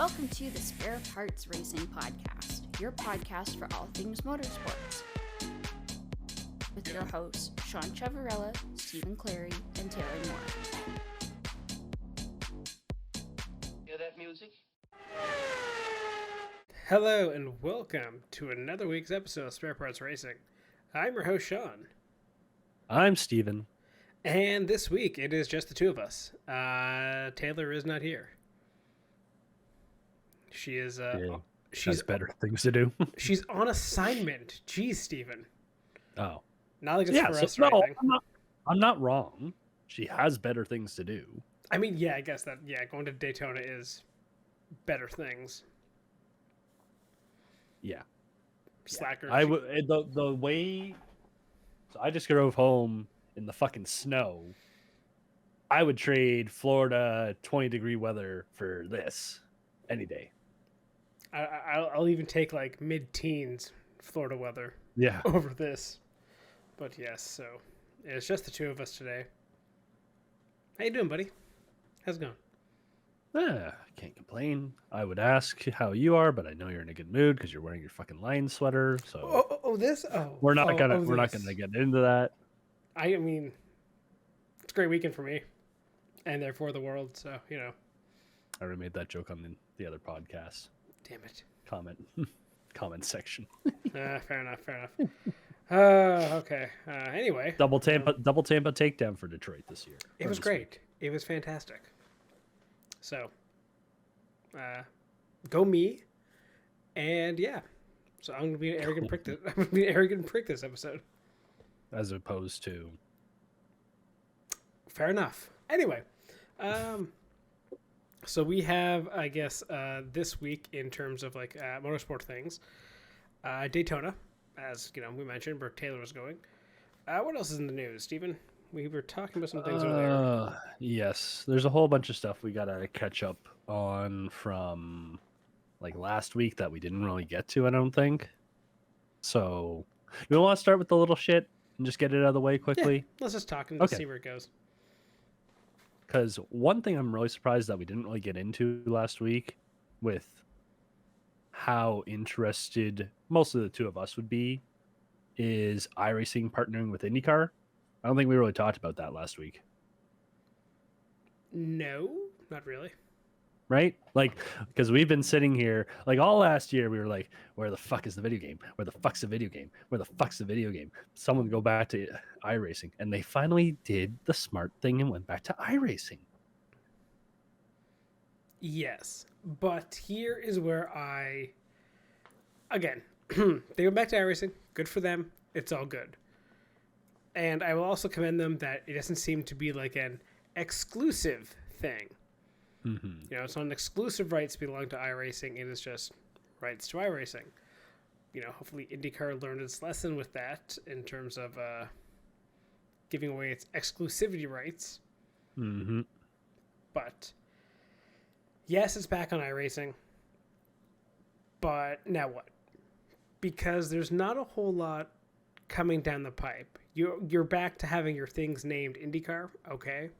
Welcome to the Spare Parts Racing Podcast, your podcast for all things motorsports. With your hosts, Sean Chavarella, Stephen Clary, and Taylor Moore. Hear that music? Hello and welcome to another week's episode of Spare Parts Racing. I'm your host, Sean. I'm Stephen. And this week it is just the two of us. Taylor is not here. She is She's better things to do. She's on assignment. Jeez, Stephen. Oh. Not like it's for us or no, anything. I'm not wrong. She has better things to do. I mean, yeah, I guess that going to Daytona is better things. Yeah. Slacker. I would the way. So I just drove home in the fucking snow. I would trade Florida 20-degree weather for this any day. I'll even take like mid-teens Florida weather. Yeah. Over this. But yes, so it's just the two of us today. How you doing, buddy? How's it going? I can't complain. I would ask how you are, but I know you're in a good mood because you're wearing your fucking Lion sweater. So we're not gonna get into that. I mean, it's a great weekend for me, and therefore the world. So I already made that joke on the other podcast. Damn it. Comment section. Fair enough. Okay. Anyway, double Tampa takedown for Detroit this year. It was great. It was fantastic. So, go me, and yeah. So I'm gonna be an arrogant prick. I'm gonna be an arrogant prick this episode. As opposed to. Fair enough. Anyway, so we have, I guess, this week in terms of like motorsport things, Daytona, as we mentioned, where Taylor was going. What else is in the news, Stephen? We were talking about some things over there. Yes, there's a whole bunch of stuff we gotta catch up on from like last week that we didn't really get to, I don't think. So, you want to start with the little shit and just get it out of the way quickly? Yeah, let's just talk and see where it goes. Because one thing I'm really surprised that we didn't really get into last week with how interested most of the two of us would be is iRacing partnering with IndyCar. I don't think we really talked about that last week. No, not really. Right? Like, because we've been sitting here, like all last year, we were like, where the fuck is the video game? Where the fuck's the video game? Where the fuck's the video game? Someone go back to iRacing. And they finally did the smart thing and went back to iRacing. Yes. But here is where again, they went back to iRacing. Good for them. It's all good. And I will also commend them that it doesn't seem to be like an exclusive thing. Mm-hmm. It's not an exclusive rights belong to iRacing. It is just rights to iRacing. Hopefully IndyCar learned its lesson with that in terms of giving away its exclusivity rights. Mm-hmm. But yes, it's back on iRacing. But now what? Because there's not a whole lot coming down the pipe. You're back to having your things named IndyCar, okay?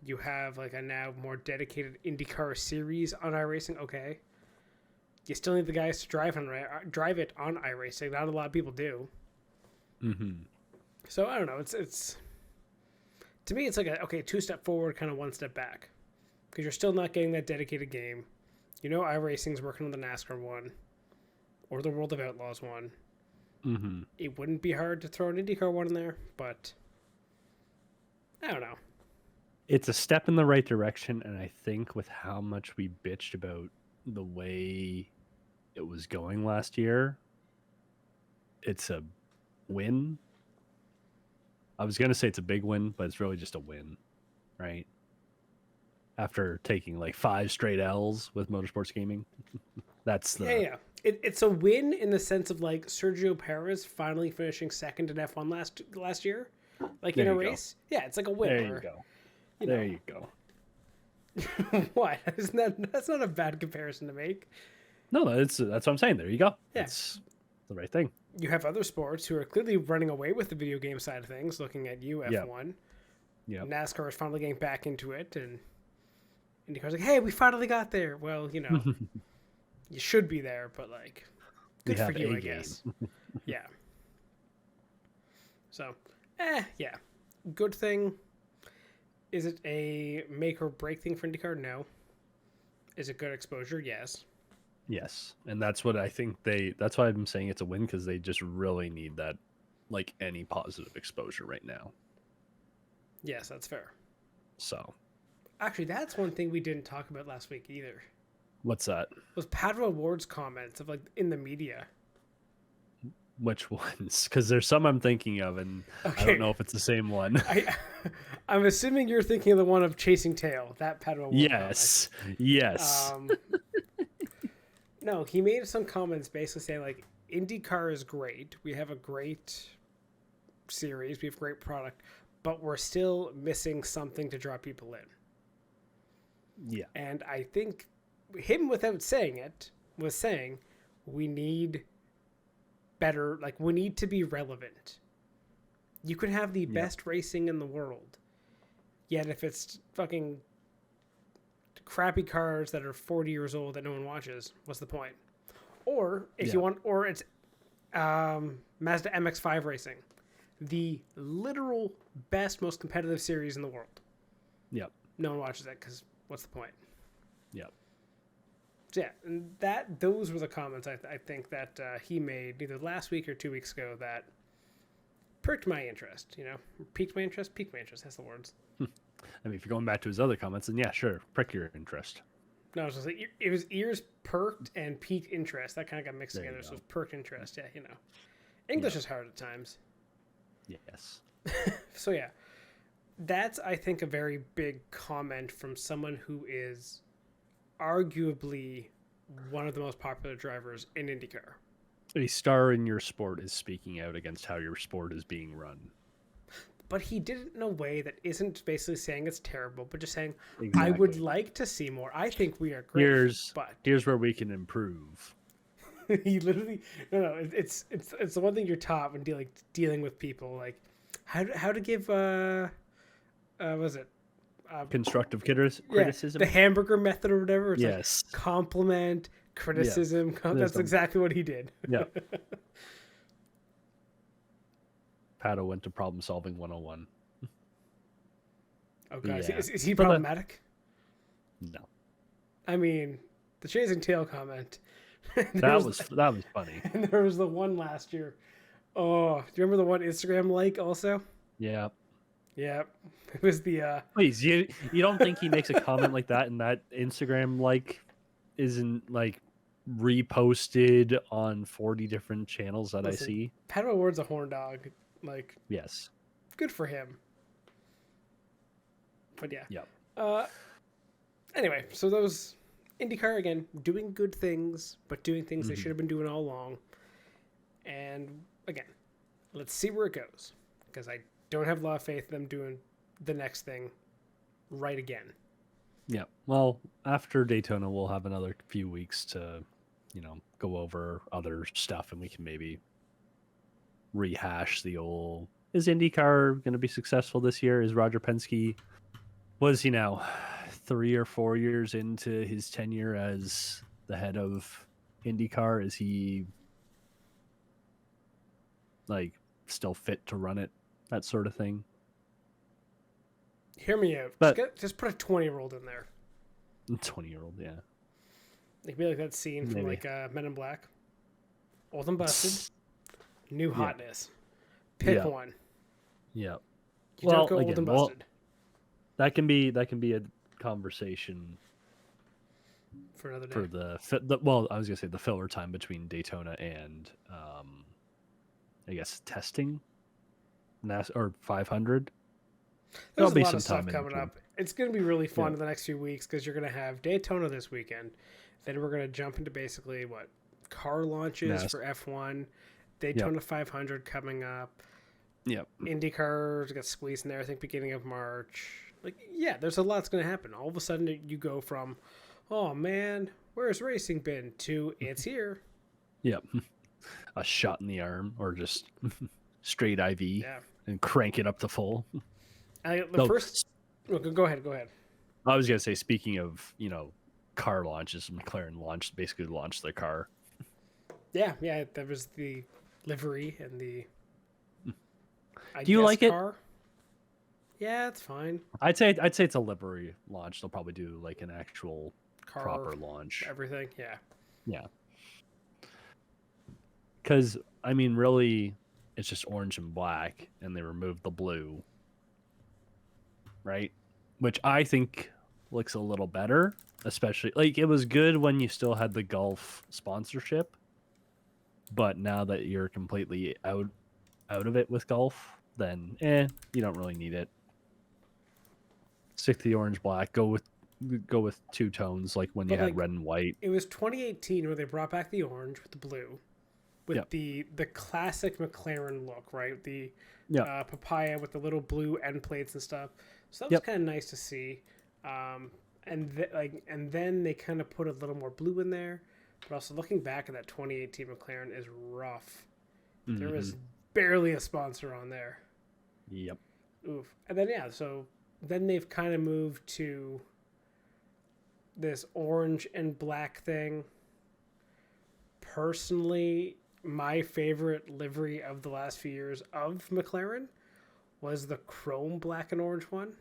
You have like a now more dedicated IndyCar series on iRacing, okay? You still need the guys to drive it on iRacing. Not a lot of people do. Mm-hmm. So I don't know. It's to me, it's like a 2-step forward, kind of 1 step back, because you're still not getting that dedicated game. iRacing's working on the NASCAR one or the World of Outlaws one. Mm-hmm. It wouldn't be hard to throw an IndyCar one in there, but I don't know. It's a step in the right direction, and I think with how much we bitched about the way it was going last year, it's a win. I was going to say it's a big win, but it's really just a win, right? After taking like 5 straight L's with motorsports gaming. That's the... Yeah. It's a win in the sense of like Sergio Perez finally finishing second in F1 last year, like in a race. Go. Yeah, it's like a win. There you go. There you go. What? That's not a bad comparison to make. No, that's what I'm saying. There you go. Yeah. It's the right thing. You have other sports who are clearly running away with the video game side of things, looking at you, F1. Yeah. NASCAR is finally getting back into it, and IndyCar's like, hey, we finally got there. Well, you know, you should be there, but like, good for you, I guess. Yeah. So, yeah. Good thing. Is it a make or break thing for IndyCar? No. Is it good exposure? Yes. Yes. And that's what I think that's why I'm saying it's a win, because they just really need that, like, any positive exposure right now. Yes, that's fair. So. Actually, that's one thing we didn't talk about last week either. What's that? Was Pato O'Ward's comments of like in the media. Which ones? Because there's some I'm thinking of, and I don't know if it's the same one. I'm assuming you're thinking of the one of Chasing Tail, that Pato O'Ward. Yes. Comment. Yes. No, he made some comments basically saying like, IndyCar is great. We have a great series. We have great product, but we're still missing something to draw people in. Yeah. And I think him, without saying it, was saying we need better, like, we need to be relevant. You could have the best racing in the world, yet if it's fucking crappy cars that are 40 years old that no one watches, what's the point? Or if you want, or it's Mazda MX-5 racing, the literal best, most competitive series in the world. Yep. No one watches that because what's the point? Yep. So yeah, and those were the comments I think that he made either last week or 2 weeks ago that perked my interest. You know, piqued my interest. That's the words. I mean, if you're going back to his other comments, then yeah, sure, prick your interest. No, it was just like, it was ears perked and piqued interest. That kind of got mixed There together. So go. it was perked interest. Yeah, you know, English is hard at times. Yes. So yeah, that's, I think, a very big comment from someone who is arguably one of the most popular drivers in IndyCar. A star in your sport is speaking out against how your sport is being run. But he did it in a way that isn't basically saying it's terrible, but just saying, Exactly. I would like to see more. I think we are great. Here's where we can improve. He literally, no, it's the one thing you're taught when dealing with people, like how to give was it Constructive criticism? the hamburger method or whatever. It's yes. like compliment, criticism. Yeah. That's exactly what he did. Yeah. Pato went to problem solving 101. Oh god, Yeah. is he problematic? No. I mean, the Chasing Tail comment. That was funny. And there was the one last year. Oh, do you remember the one Instagram like also? Yeah. Yeah. It was the Please, you don't think he makes a comment like that and that Instagram like isn't like reposted on 40 different channels that I see? Pato O'Ward's a horn dog. Like, yes. Good for him. But yeah. Yep. Anyway, so those IndyCar, again, doing good things, but doing things they should have been doing all along. And again, let's see where it goes, because I don't have a lot of faith in them doing the next thing right again. Yeah. Well, after Daytona, we'll have another few weeks to, go over other stuff, and we can maybe rehash the old, is IndyCar going to be successful this year? Is Roger Penske, what is he now, 3 or 4 years into his tenure as the head of IndyCar? Is he like still fit to run it? That sort of thing. Hear me out. But just put a 20-year-old in there. 20-year-old, yeah. Like, be like that scene from Maybe. Men in Black. Old and busted. New hotness. Pick one. Yeah. You don't go old and busted. That can be a conversation For another day. for I was gonna say the filler time between Daytona and I guess testing, or 500. There's There'll be a lot some of stuff time in coming between. up. It's going to be really fun in the next few weeks, because you're going to have Daytona this weekend. Then we're going to jump into basically car launches for F1, Daytona 500 coming up. Yep. IndyCar got squeezed in there, I think, beginning of March. There's a lot that's going to happen. All of a sudden, you go from, oh man, where's racing been, to it's here. Yep. A shot in the arm, or just straight IV, Yeah. and crank it up to full. Go ahead. I was gonna say, speaking of car launches, McLaren basically launched their car. Yeah, that was the livery and the. Do you like car. it? Yeah, it's fine. I'd say it's a livery launch. They'll probably do like an actual Car, proper launch. everything. Yeah. Yeah. Because I mean, really, it's just orange and black, and they removed the blue, right? Which I think looks a little better. Especially, like, it was good when you still had the Gulf sponsorship, but now that you're completely out of it with Gulf, then you don't really need it. Stick to the orange black. Go with two tones, like when you had red and white. It was 2018 where they brought back the orange with the blue, with the classic McLaren look, right? The papaya with the little blue end plates and stuff. So that was kind of nice to see. And then they kind of put a little more blue in there. But also looking back at that 2018 McLaren is rough. Mm-hmm. There was barely a sponsor on there. Yep. Oof. And then so then they've kind of moved to this orange and black thing. Personally, my favorite livery of the last few years of McLaren was the chrome black and orange one.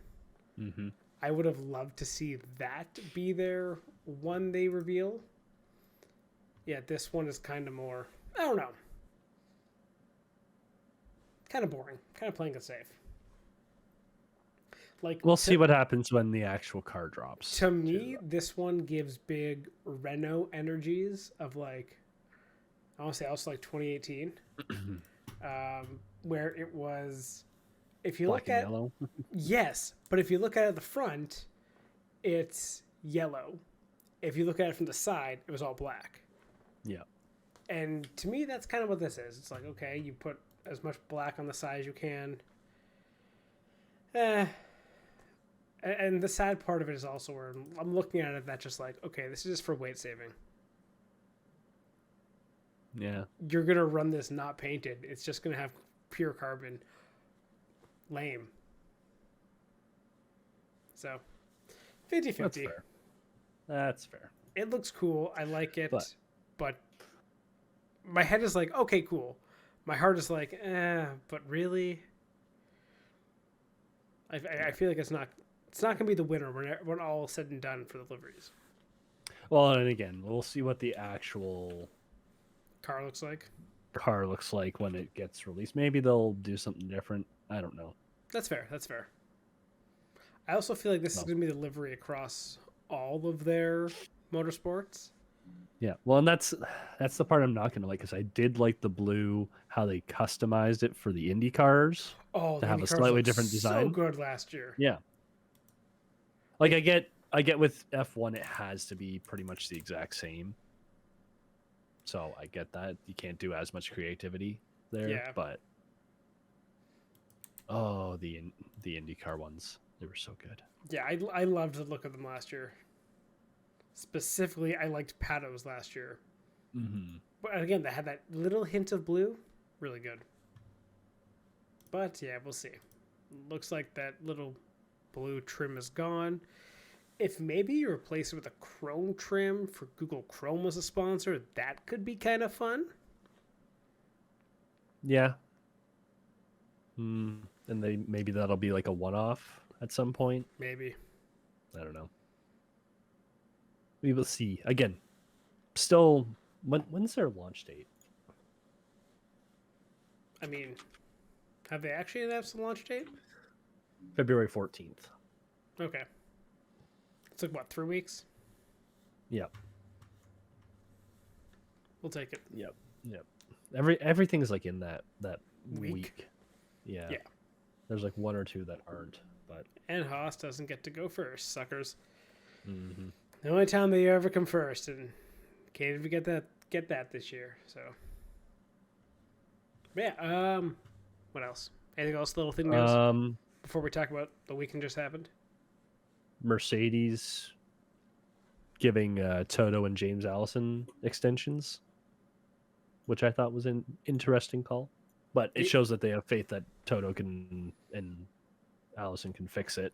Mm-hmm. I would have loved to see that be their one they reveal. Yeah, this one is kind of more, I don't know, kind of boring, kind of playing it safe. Like, we'll see what happens when the actual car drops. To me, this one gives big Renault energies of, like, I want to say also like 2018, where it was, if you black look at yellow. Yes, but if you look at it at the front, it's yellow. If you look at it from the side, it was all black. Yeah. And to me, that's kind of what this is. It's like, okay, you put as much black on the side as you can. And the sad part of it is also where I'm looking at it, that's just like, okay, this is just for weight saving. Yeah. You're going to run this not painted. It's just going to have pure carbon. Lame. So, 50-50. That's fair. It looks cool. I like it. But my head is like, okay, cool. My heart is like, but really? I feel like it's not going to be the winner when all said and done for the liveries. Well, and again, we'll see what the actual car looks like when it gets released. Maybe they'll do something different. I don't know. That's fair. I also feel like this is going to be the livery across all of their motorsports. Yeah, well, and that's the part I'm not going to like, because I did like the blue, how they customized it for the Indy cars to have a slightly different design. So good last year. Yeah. Like, I get with F1, it has to be pretty much the exact same. So I get that. You can't do as much creativity there. Yeah. But the IndyCar ones, they were so good. Yeah, I loved the look of them last year. Specifically, I liked Pato's last year. Mm-hmm. But again, they had that little hint of blue. Really good. But yeah, we'll see. Looks like that little blue trim is gone. If maybe you replace it with a chrome trim for Google Chrome as a sponsor, that could be kind of fun. Yeah. And maybe that'll be like a one-off at some point. Maybe. I don't know. We will see. Again, still, when's their launch date? I mean, have they actually announced the launch date? February 14th. Okay. It's like, what, 3 weeks? Yep. We'll take it. Yep. Everything's like in that week. Yeah. There's like one or two that aren't, but. And Haas doesn't get to go first, suckers. Mm-hmm. The only time they ever come first, and can't even get that this year. So, but yeah. What else? Anything else? Little thing news before we talk about the weekend just happened. Mercedes giving Toto and James Allison extensions, which I thought was an interesting call. But it shows that they have faith that Toto can and Allison can fix it.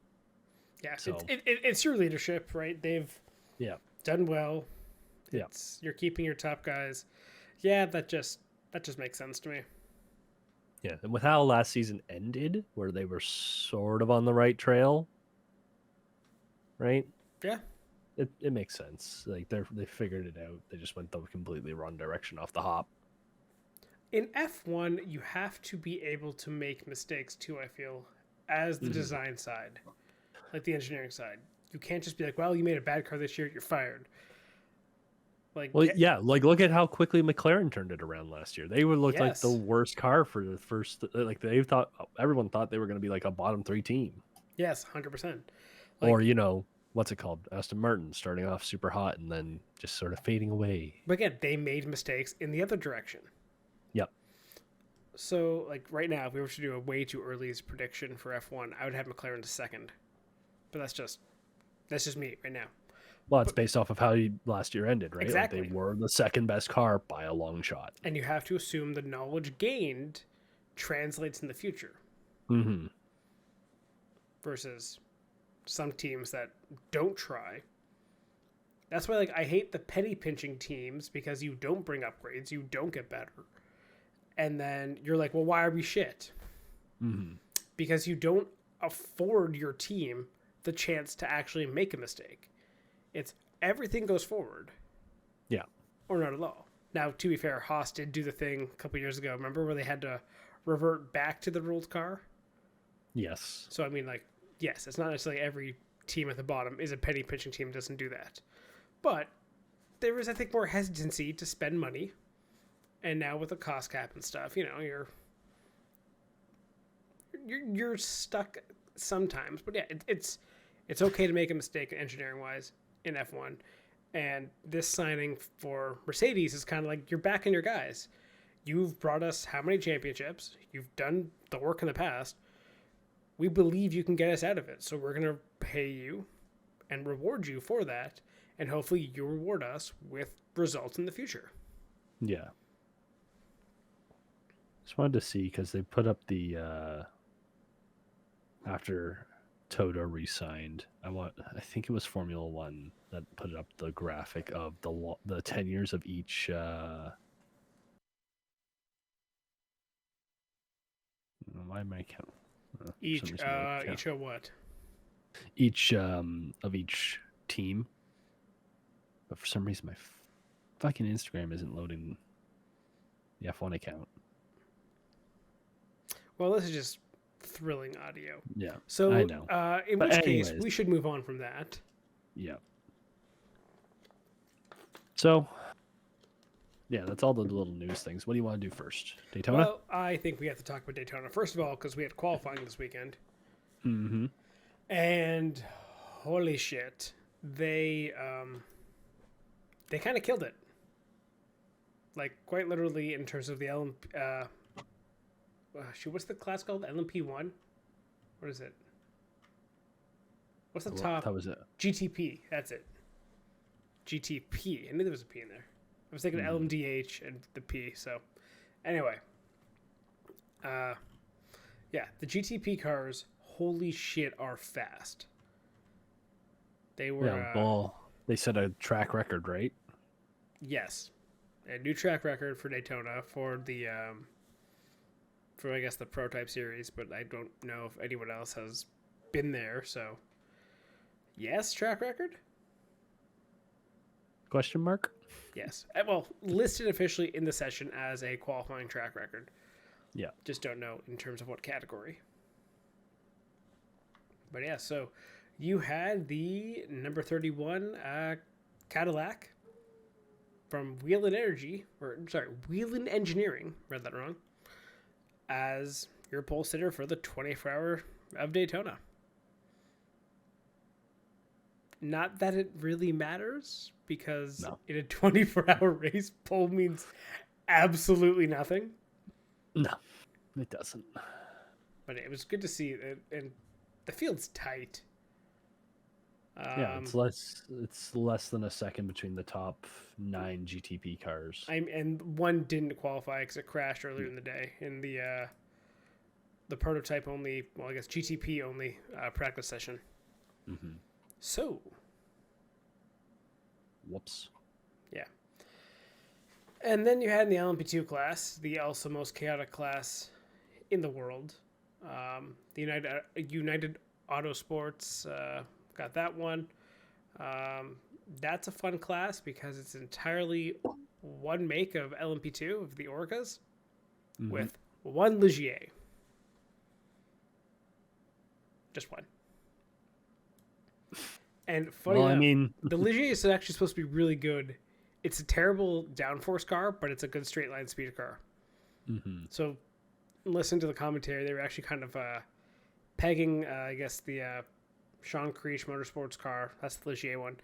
Yeah, So it's your leadership, right? They've yeah, done well. yeah. You're keeping your top guys. Yeah, that just makes sense to me. Yeah, and with how last season ended, where they were sort of on the right trail, right? Yeah. It makes sense. Like they figured it out. They just went the completely wrong direction off the hop. In F1, you have to be able to make mistakes too, I feel, as the design side, like the engineering side. You can't just be like, well, you made a bad car this year, you're fired. Like, Well, yeah, like look at how quickly McLaren turned it around last year. They would look like the yes. worst car for the first. Like everyone thought they were going to be like a bottom 3 team, Yes, 100%. or what's it called? Aston Martin starting off super hot and then just sort of fading away. But again, they made mistakes in the other direction. Yep. So, like right now, if we were to do a way too early prediction for F1, I would have McLaren to second. But that's just me right now. Well, it's based off of how last year ended, right? Exactly. Like they were the second best car by a long shot. And you have to assume the knowledge gained translates in the future. Mm-hmm. Versus some teams that don't try. That's why, like, I hate the penny pinching teams because you don't bring upgrades, you don't get better. And then you're like, well, why are we shit? Mm-hmm. Because you don't afford your team the chance to actually make a mistake. It's everything goes forward. Yeah. Or not at all. Now, to be fair, Haas did do the thing a couple years ago, remember, where they had to revert back to the ruled car? Yes. So, I mean, like, yes, it's not necessarily every team at the bottom is a penny pinching team, doesn't do that. But there is, I think, more hesitancy to spend money. And now with the cost cap and stuff, you're stuck sometimes. But yeah, it's okay to make a mistake engineering-wise in F1. And this signing for Mercedes is kind of like you're backing your guys. You've brought us how many championships? You've done the work in the past. We believe you can get us out of it. So we're going to pay you and reward you for that. And hopefully you reward us with results in the future. Yeah. Just wanted to see because they put up the after Toto re-signed. I think it was Formula One that put up the graphic of the 10 years of each. Why am I count? Each of what? Each of each team. But for some reason, my fucking Instagram isn't loading the F1 account. Well, this is just thrilling audio. Yeah. So, I know. In which case, we should move on from that. Yeah. So, yeah, that's all the little news things. What do you want to do first? Daytona? Well, I think we have to talk about Daytona. First of all, because we had qualifying this weekend. Mm-hmm. And holy shit, they kind of killed it. Like, quite literally in terms of the what's the class called? LMP1? What is it? What's the top? That was it. GTP. That's it. GTP. I knew there was a P in there. I was thinking LMDH and the P. So, anyway. Yeah, the GTP cars, holy shit, are fast. They were... Yeah, well, they set a track record, right? Yes. A new track record for Daytona for the... for, I guess, the Prototype Series, but I don't know if anyone else has been there, so... Yes, track record? Question mark? Yes. Well, listed officially in the session as a qualifying track record. Yeah. Just don't know in terms of what category. But yeah, so you had the number 31 Cadillac from Whelen Engineering, read that wrong, as your pole sitter for the 24-hour of Daytona. Not that it really matters, because in a 24-hour race, pole means absolutely nothing. No, it doesn't. But it was good to see it, and the field's tight. Yeah, it's less than a second between the top 9 GTP cars. And one didn't qualify because it crashed earlier in the day in the prototype only, well, I guess GTP only practice session. Mm-hmm. So, Whoops. yeah. And then you had in the LMP2 class, the also most chaotic class in the world. The United Autosports got that one. That's a fun class because it's entirely one make of LMP2 of the Orcas with one Ligier. Just one. And funny enough, the Ligier is actually supposed to be really good. It's a terrible downforce car, but it's a good straight line speed car. Mm-hmm. So, listen to the commentary. They were actually kind of pegging, I guess, the Sean Creech Motorsports car, that's the Ligier one,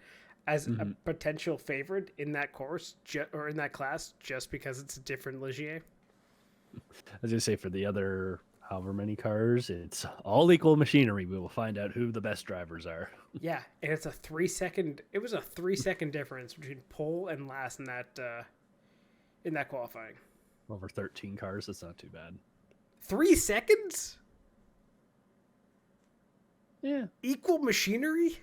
as a potential favorite in that course or in that class, just because it's a different Ligier. I was gonna say, for the other however many cars, it's all equal machinery. We will find out who the best drivers are. Yeah, and it's a 3 second. It was a 3 second difference between pole and last in that qualifying. Over 13 cars, that's not too bad. 3 seconds? Yeah. Equal machinery?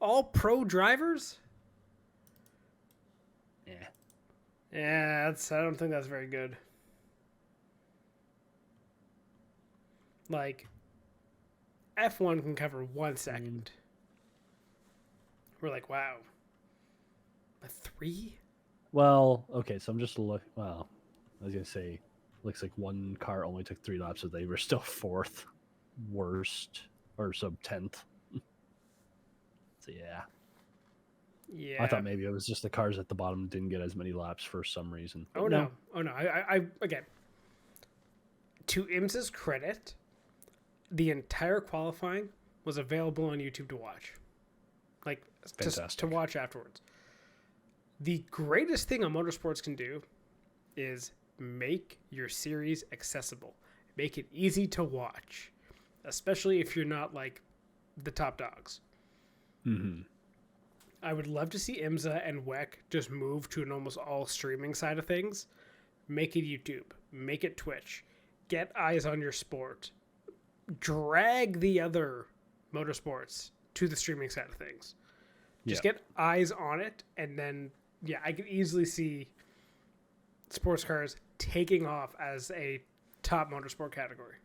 All pro drivers? Yeah. Yeah, I don't think that's very good. Like, F1 can cover 1 second. We're like, wow. But 3? Well, okay, so I'm just looking. Well, I was going to say, looks like one car only took 3 laps, so they were still 4th worst, or sub 10th. So, yeah. Yeah. I thought maybe it was just the cars at the bottom didn't get as many laps for some reason. Oh, no. Oh, no. I again, to IMSA's credit, the entire qualifying was available on YouTube to watch. Like, to watch afterwards. The greatest thing a motorsports can do is make your series accessible. Make it easy to watch, especially if you're not, like, the top dogs. Mm-hmm. I would love to see IMSA and WEC just move to an almost all streaming side of things. Make it YouTube. Make it Twitch. Get eyes on your sport. Drag the other motorsports to the streaming side of things. Just get eyes on it, and then, yeah, I could easily see sports cars taking off as a top motorsport category.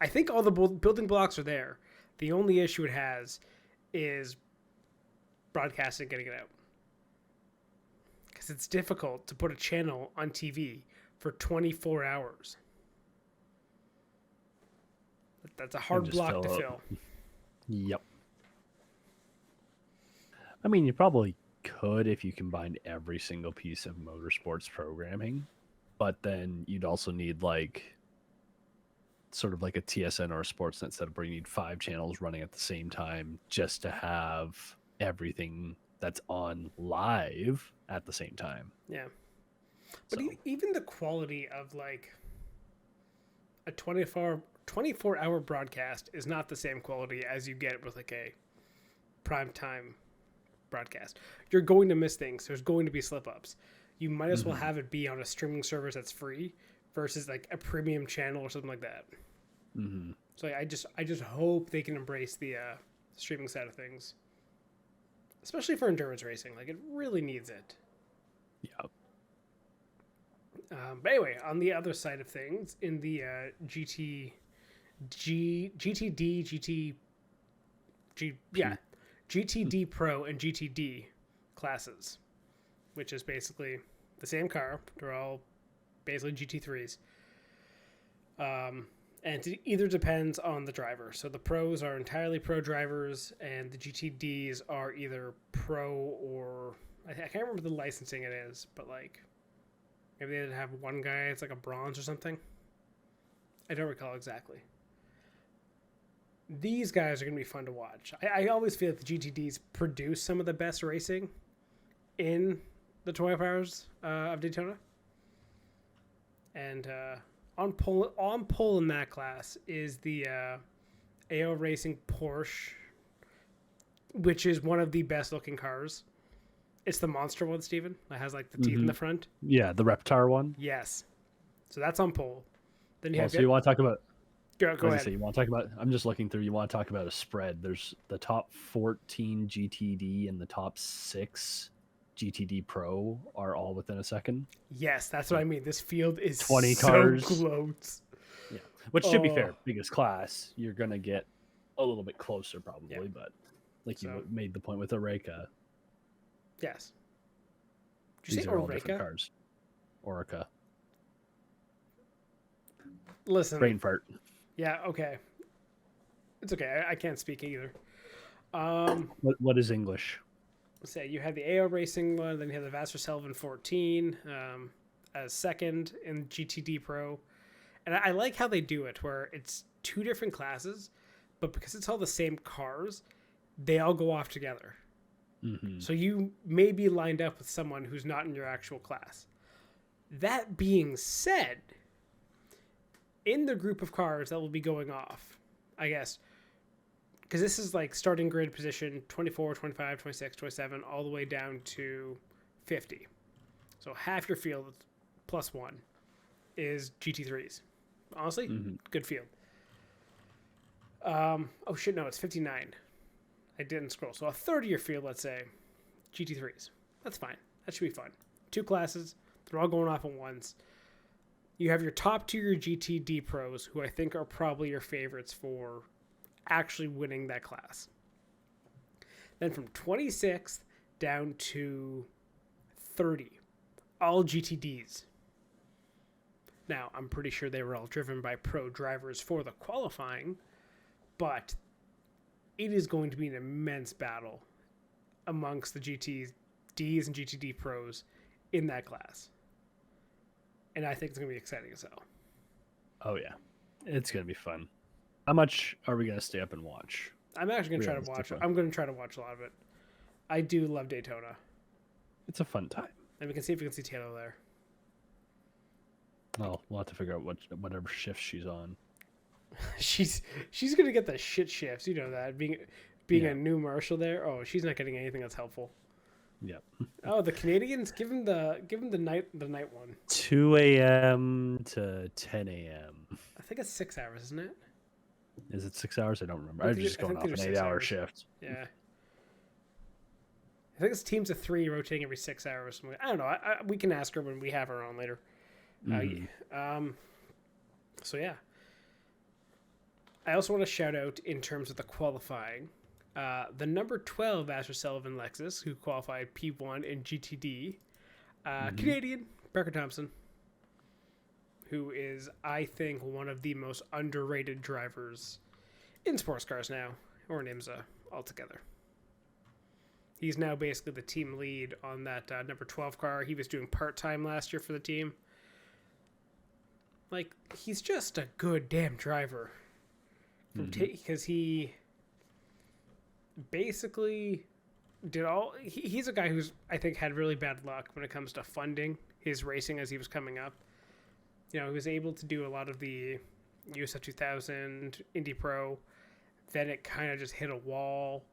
I think all the building blocks are there. The only issue it has is broadcasting, getting it out. Because it's difficult to put a channel on TV for 24 hours. That's a hard block to fill. Yep. I mean, you probably could if you combined every single piece of motorsports programming, but then you'd also need like sort of like a TSN or a Sportsnet setup where you need 5 channels running at the same time just to have everything that's on live at the same time. Yeah. But even the quality of like a 24-hour broadcast is not the same quality as you get with like a prime time broadcast. You're going to miss things. There's going to be slip ups. You might as well have it be on a streaming service that's free versus like a premium channel or something like that. Mm-hmm. So I just hope they can embrace the streaming side of things, especially for endurance racing. Like, it really needs it. Yeah. But anyway, on the other side of things, in the GTD, GTD Pro and GTD classes, which is basically the same car. They're all basically GT3s. And it either depends on the driver. So the pros are entirely pro drivers, and the GTDs are either pro or I can't remember the licensing it is, but like maybe they have one guy, it's like a bronze or something. I don't recall exactly. These guys are going to be fun to watch. I always feel like the GTDs produce some of the best racing in the 24 hours of Daytona. And on pole in that class is the AO Racing Porsche, which is one of the best looking cars. It's the monster one, Steven. That has like the teeth in the front. Yeah, the Reptar one. Yes. So that's on pole. Then you have. So you want to talk about? Go ahead. Say, you want to talk about? I'm just looking through. You want to talk about a spread? There's the top 14 GTD and the top 6 GTD Pro are all within a second. Yes, that's what I mean. This field is 20 so cars. close. Yeah, which should be fair. Biggest class, you're gonna get a little bit closer probably, but like you made the point with Oreca. Yes. Did you These say are all different Oreca? cars. Oreca. Listen. Brain fart. Yeah. Okay. It's okay. I can't speak either. What is English? Say you had the AO Racing one, then you had the Vassar Sullivan 14 as second in GTD Pro, and I like how they do it, where it's 2 different classes, but because it's all the same cars, they all go off together. Mm-hmm. So you may be lined up with someone who's not in your actual class. That being said, in the group of cars that will be going off, I guess, because this is like starting grid position 24, 25, 26, 27, all the way down to 50. So half your field plus 1 is GT3s. Honestly, good field. Oh shit, no, it's 59. I didn't scroll. So a third of your field, let's say, GT3s. That's fine. That should be fun. 2 classes. They're all going off at once. You have your top 2 your GTD pros, who I think are probably your favorites for actually winning that class. Then from 26th down to 30, all GTDs. Now, I'm pretty sure they were all driven by pro drivers for the qualifying, but it is going to be an immense battle amongst the GTDs and GTD pros in that class. And I think it's going to be exciting as hell. Oh, yeah. It's going to be fun. How much are we going to stay up and watch? I'm actually going to try to watch it. I'm going to try to watch a lot of it. I do love Daytona. It's a fun time. And we can see if we can see Taylor there. Well, we'll have to figure out whatever shift she's on. She's going to get the shit shifts. You know that. Being a new marshal there. Oh, she's not getting anything that's helpful. Yep. Oh, the Canadians, give him the night one. 2 a.m. to 10 a.m. I think it's 6 hours, isn't it? Is it 6 hours? I don't remember. I'm just going off an 8-hour shift. Yeah. I think it's teams of 3 rotating every 6 hours. I don't know. We can ask her when we have her on later. So yeah. I also want to shout out in terms of the qualifying. The number 12 Vassar Sullivan Lexus, who qualified P1 in GTD, Canadian, Parker Thompson, who is, I think, one of the most underrated drivers in sports cars now, or in IMSA altogether. He's now basically the team lead on that number 12 car. He was doing part-time last year for the team. Like, he's just a good damn driver. Because he basically did all... He's a guy who's, I think, had really bad luck when it comes to funding his racing as he was coming up. You know, he was able to do a lot of the USF 2000, Indy Pro. Then it kind of just hit a wall.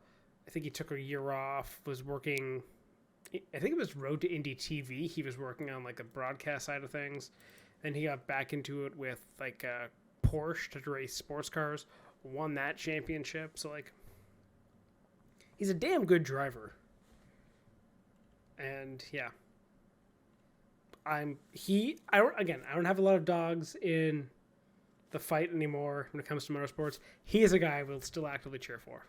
I think he took a year off, was working... I think it was Road to Indy TV. He was working on, like, the broadcast side of things. Then he got back into it with, like, Porsche to race sports cars. Won that championship. So, like, he's a damn good driver. And, yeah. I don't have a lot of dogs in the fight anymore when it comes to motorsports. He is a guy I will still actively cheer for.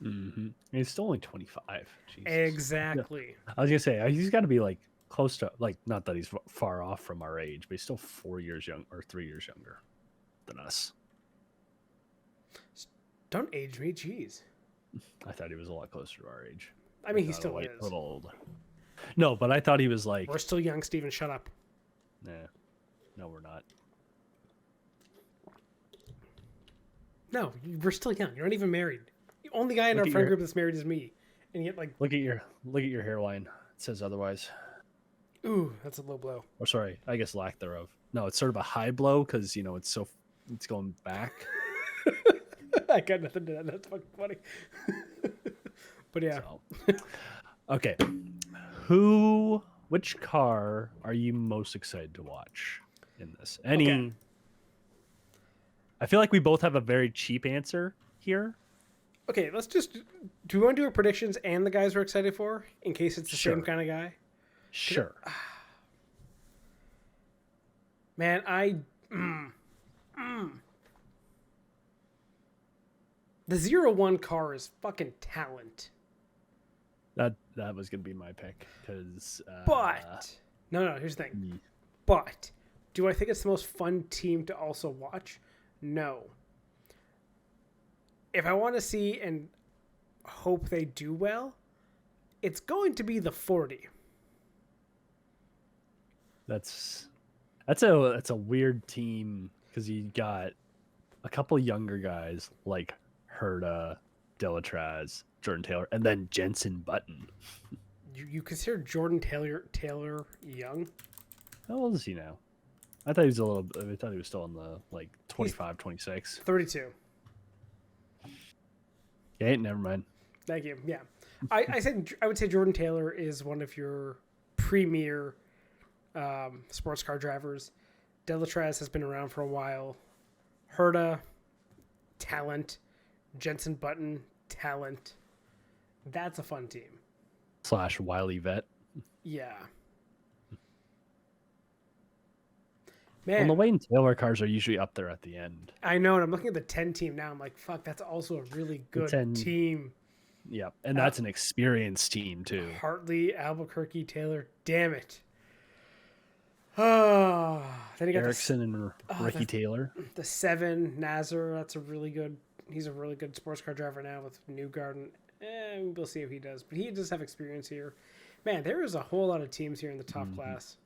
Mm-hmm. He's still only 25. Jesus. Exactly. Yeah. I was gonna say he's got to be like close to, like, not that he's far off from our age, but he's still 4 years young or 3 years younger than us. Don't age me, jeez. I thought he was a lot closer to our age. I mean, he still is. A little older. No, but I thought he was like... We're still young, Steven. Shut up. Nah. No, we're not. No, we're still young. You're not even married. The only guy in our friend group that's married is me. And yet, like... Look at your hairline. It says otherwise. Ooh, that's a low blow. Or sorry, I guess lack thereof. No, it's sort of a high blow because, you know, it's going back. I got nothing to that. That's fucking funny. But yeah. So. Okay. Which car are you most excited to watch in this? Any? I feel like we both have a very cheap answer here. Okay, let's just. Do we want to do our predictions and the guys we're excited for in case it's the same kind of guy? Sure. Man, the 01 car is fucking talent. That was gonna be my pick because. But no. Here's the thing. But do I think it's the most fun team to also watch? No. If I want to see and hope they do well, it's going to be the 40. That's a weird team because you got a couple younger guys like Herta, Delatraz, Jordan Taylor, and then Jensen Button. You consider Jordan Taylor young? How old is he now? I thought he was still in the 25, 26. 32. Okay, never mind. Thank you. Yeah, I would say Jordan Taylor is one of your premier sports car drivers. Delatraz has been around for a while. Herta, talent. Jensen Button, talent. That's a fun team. / Wiley vet. Yeah. Man, well, the Wayne Taylor cars are usually up there at the end. I know, and I'm looking at the 10 team now. I'm like, fuck, that's also a really good team. Yeah, and that's an experienced team too. Hartley, Albuquerque, Taylor. Damn it. Oh, then you got Erickson and Ricky Taylor. The 7, Nazar. That's a really good. He's a really good sports car driver now with Newgarden. We'll see if he does, but he does have experience here. Man, there is a whole lot of teams here in the top class.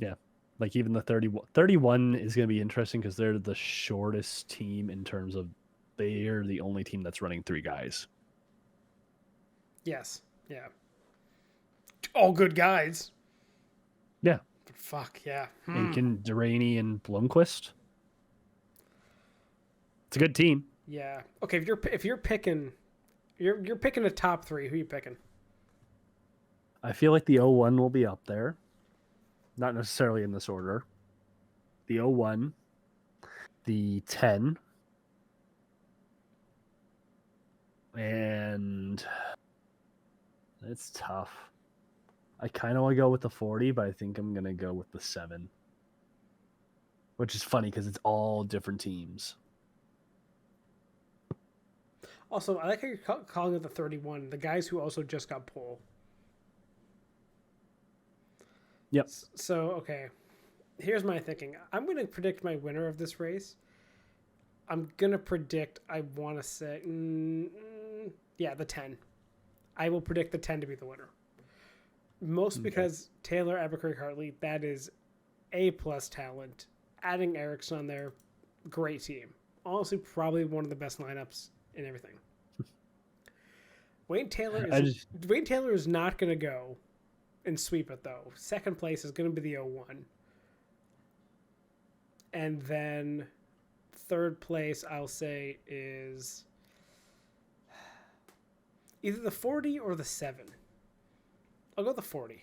Yeah, like even the 31 is going to be interesting because they're the shortest team in terms of they're the only team that's running 3 guys. Yes. Yeah. All good guys. Yeah. But fuck, yeah. Aiken, Delaney, and Blomqvist. It's a good team. Yeah. Okay, if you're picking you're picking a top 3, who are you picking? I feel like the 01 will be up there. Not necessarily in this order. The 01, the 10, and it's tough. I kind of want to go with the 40, but I think I'm going to go with the 7. Which is funny because it's all different teams. Also, I like how you're calling it the 31. The guys who also just got pole. Yep. So, okay. Here's my thinking. I'm going to predict my winner of this race. I'm going to predict, I want to say, the 10. I will predict the 10 to be the winner. Most because Taylor, Albuquerque, Hartley, that is A-plus talent. Adding Erickson on there, great team. Honestly, probably one of the best lineups in everything. Wayne Taylor is not going to go and sweep it, though. Second place is going to be the 01. And then third place, I'll say, is either the 40 or the 7. I'll go with the 40.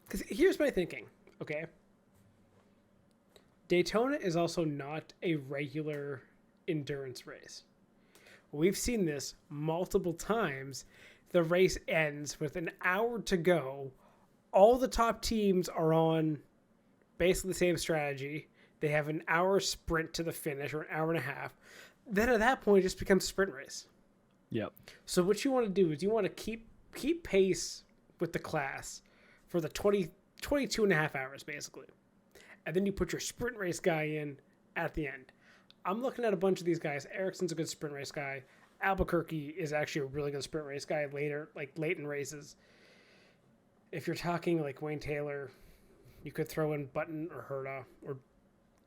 Because here's my thinking, okay? Daytona is also not a regular endurance race. We've seen this multiple times. The race ends with an hour to go. All the top teams are on basically the same strategy. They have an hour sprint to the finish, or an hour and a half. Then at that point, it just becomes a sprint race. Yep. So what you want to do is you want to keep pace with the class for the 22 and a half hours, basically. And then you put your sprint race guy in at the end. I'm looking at a bunch of these guys. Erickson's a good sprint race guy. Albuquerque is actually a really good sprint race guy late in races. If you're talking like Wayne Taylor, you could throw in Button or Herta or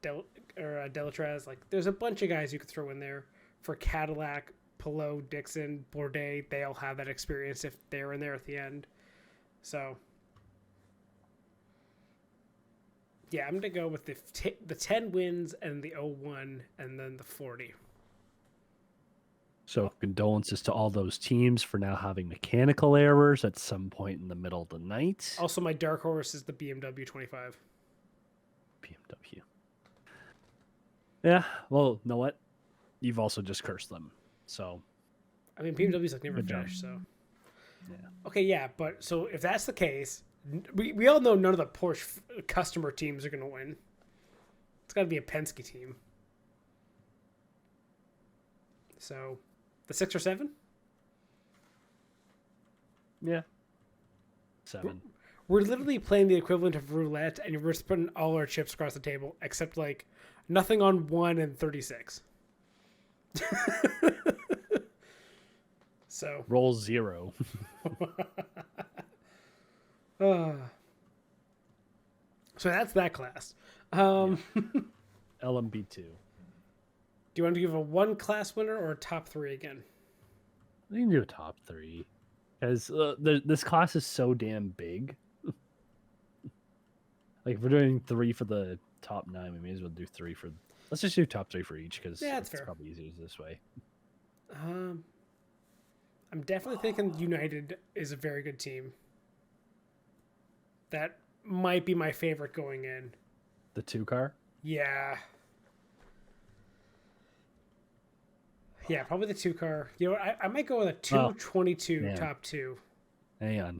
Delatraz. Like, there's a bunch of guys you could throw in there for Cadillac, Pilot, Dixon, Bourdais. They all have that experience if they're in there at the end. So, yeah, I'm going to go with the 10 wins and the 01 and then the 40. So condolences to all those teams for now having mechanical errors at some point in the middle of the night. Also, my dark horse is the BMW 25. BMW. Yeah, well, you know what? You've also just cursed them. So, I mean, BMW's like never Good job. finished, so. yeah. Okay, yeah, but so if that's the case, we all know none of the Porsche customer teams are going to win. It's got to be a Penske team. So, the 6 or 7? Yeah. 7. We're literally playing the equivalent of roulette, and we're just putting all our chips across the table, except like nothing on 1 and 36. So Roll 0. so that's that class. LMB2. Do you want to give a 1 class winner or a top 3 again? We can do a top 3. Because this class is so damn big. Like, if we're doing 3 for the top 9, we may as well do 3 for... Let's just do top 3 for each, because that's it's fair. probably easier this way. I'm definitely thinking United is a very good team. That might be my favorite going in. The 2 car? Yeah. Yeah, probably the 2 car. You know, I might go with a 222 top 2. Hang on.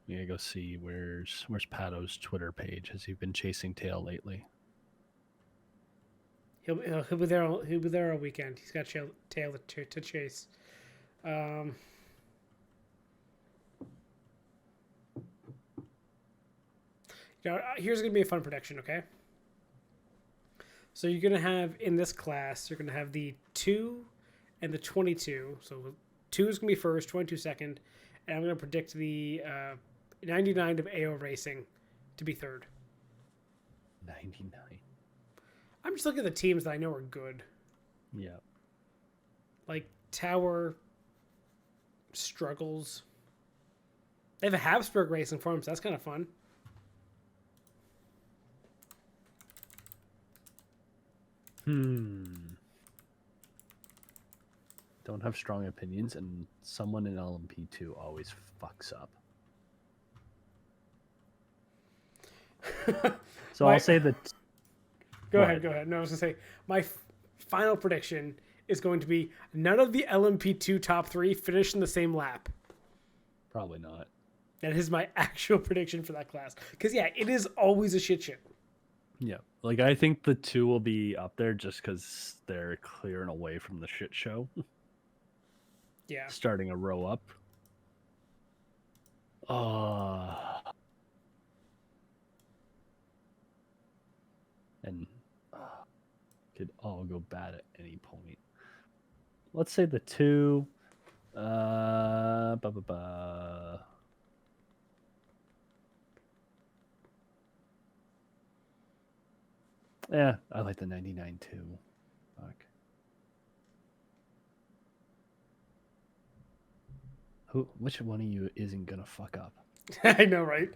We gotta go see where's Pato's Twitter page. Has he been chasing tail lately? He'll be there. He'll be there all weekend. He's got tail to chase. Here's gonna be a fun prediction. Okay. So you're gonna have in this class, you're gonna have the 2 and the 22. So 2 is gonna be first, 22 second, and I'm gonna predict the 99 of AO Racing to be third. 99. I'm just looking at the teams that I know are good. Yeah. Like Tower struggles. They have a Habsburg Racing for them, so that's kind of fun. Don't have strong opinions, and someone in LMP2 always fucks up. So I'll say that. Go ahead. No, I was going to say, my final prediction is going to be none of the LMP2 top 3 finish in the same lap. Probably not. That is my actual prediction for that class. Because, yeah, it is always a shit show. Yeah. Like, I think the 2 will be up there just because they're clearing away from the shit show. Yeah. Starting a row up. And could all go bad at any point. Let's say the 2. Yeah, I like the 99 too. Fuck. Which one of you isn't gonna fuck up? I know, right?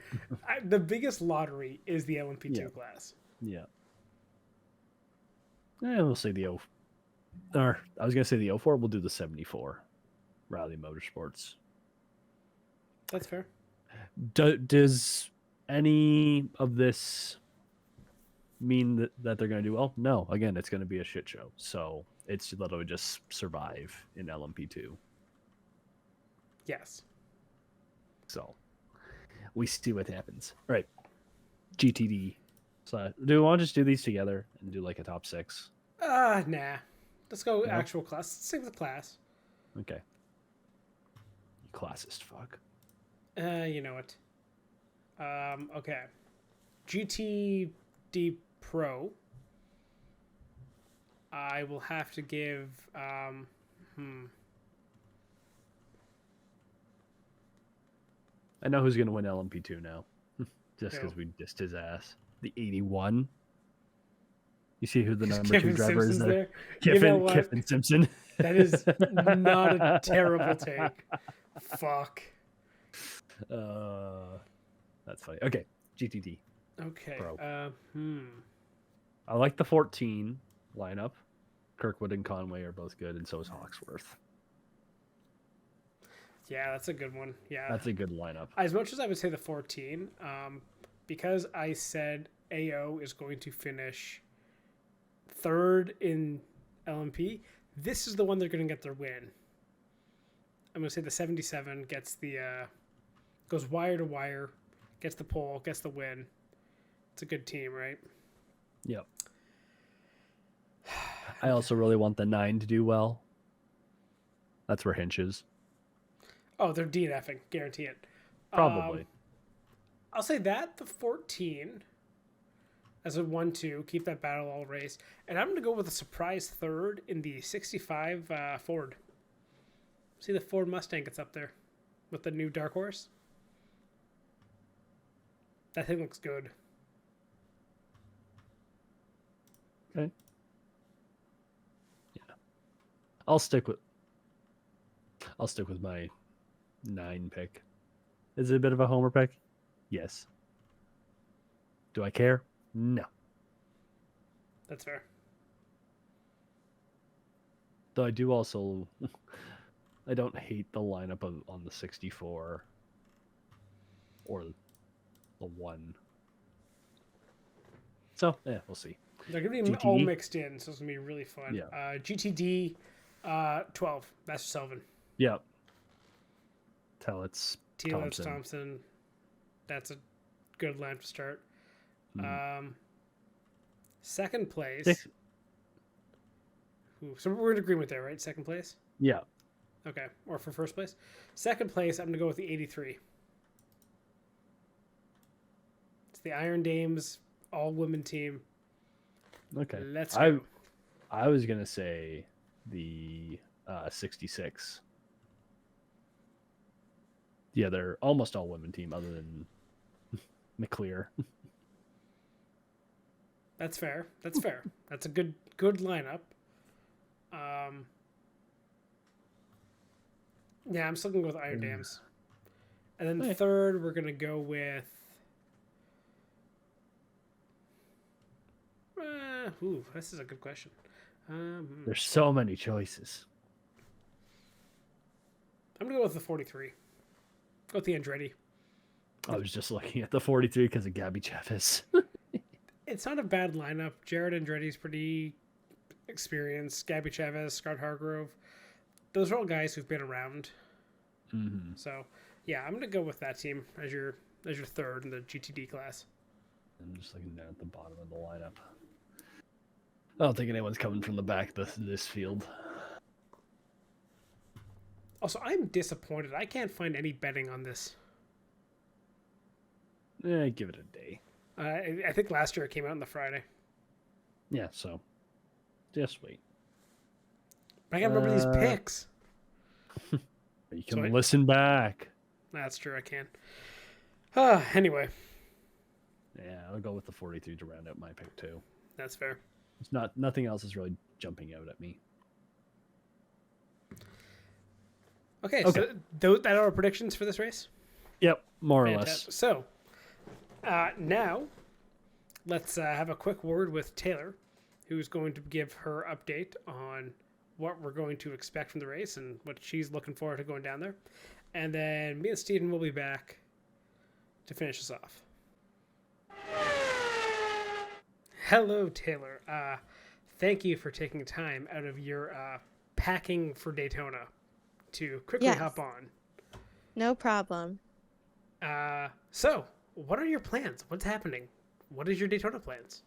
The biggest lottery is the LMP2 class. Yeah. We'll say the or I was gonna say the 04. We'll do the 74. Rally Motorsports. That's fair. Does any of this mean that they're gonna do well? No. Again, it's gonna be a shit show. So it's literally just survive in LMP2. Yes. So we see what happens. All right. GTD. So do we want to just do these together and do like a top 6? Nah. Let's go actual class. Let's stick with the class. Okay. You classist fuck. You know it. Okay. GTD Pro. I will have to give I know who's going to win LMP2 now. Just because we dissed his ass. The 81. You see who the number 2 driver Simpson's is there? Kiffin, Kiffin Simpson. That is not a terrible take. Fuck. That's funny. Okay. GTD. Okay. Pro. I I like the 14 lineup. Kirkwood and Conway are both good, and so is Hawksworth. Yeah, that's a good one. Yeah, That's a good lineup. as much as I would say the 14, because I said AO is going to finish third in LMP, this is the one they're going to get their win. I'm going to say the 77 gets the goes wire to wire, gets the pole, gets the win. It's a good team, right? Yep. I also really want the 9 to do well. That's where Hinch is. Oh, they're DNFing, guarantee it. Probably. I'll say that the 14 as a 1-2, keep that battle all race, and I'm going to go with a surprise third in the 65 Ford. See the Ford Mustang gets up there with the new Dark Horse. That thing looks good. Okay. Yeah. I'll stick with my 9 pick. Is it a bit of a homer pick? Yes. Do I care? No. That's fair. Though I do also I don't hate the lineup on the 64 or the 1. So, yeah, we'll see. They're going to be GTD? all mixed in, so it's going to be really fun. Yeah. GTD 12, Master Sullivan. Yep. Tellitz, Telitz, Thompson. Thompson. That's a good line to start. Second place. Six. Ooh, so we're in agreement there, right? Second place? Yeah. Okay. Or for first place? Second place, I'm going to go with the 83. It's the Iron Dames all-women team. Okay. Let's go. I was going to say the 66. Yeah, they're almost all women team other than McClear. That's fair. That's fair. That's a good lineup. Yeah, I'm still going to go with Iron Dams. And then Okay. third, we're going to go with... this is a good question. There's so many choices. I'm going to go with the 43. Go with the Andretti. I was just looking at the 43 because of Gabby Chavez. It's not a bad lineup. Jared Andretti's pretty experienced. Gabby Chavez, Scott Hargrove. Those are all guys who've been around. Mm-hmm. So, yeah, I'm going to go with that team as your third in the GTD class. I'm just looking down at the bottom of the lineup. I don't think anyone's coming from the back of this field. Also, I'm disappointed. I can't find any betting on this. Give it a day. I think last year it came out on the Friday. Yeah, so just wait. But I can't remember these picks. You can listen back. That's true, I can. Anyway. Yeah, I'll go with the 43 to round out my pick too. That's fair. It's nothing else is really jumping out at me. Okay. So that are our predictions for this race? Yep, more or Fantastic. less. So, now, let's have a quick word with Taylor, who's going to give her update on what we're going to expect from the race and what she's looking forward to going down there. And then me and Steven will be back to finish us off. Hello, Taylor. Thank you for taking time out of your packing for Daytona to quickly hop on. No problem. So, what are your plans? What's happening? What is your Daytona plans?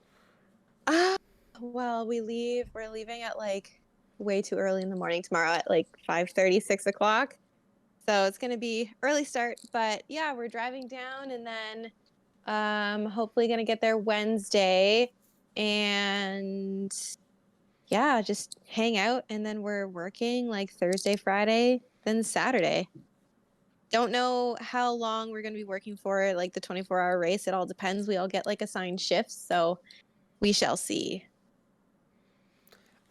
Well, we're leaving at like way too early in the morning tomorrow at like 5:30, 6 o'clock. So it's going to be early start, but yeah, we're driving down and then hopefully going to get there Wednesday and yeah, just hang out. And then we're working like Thursday, Friday, then Saturday. Don't know how long we're going to be working for, like the 24-hour race. It all depends. We all get like assigned shifts, so we shall see.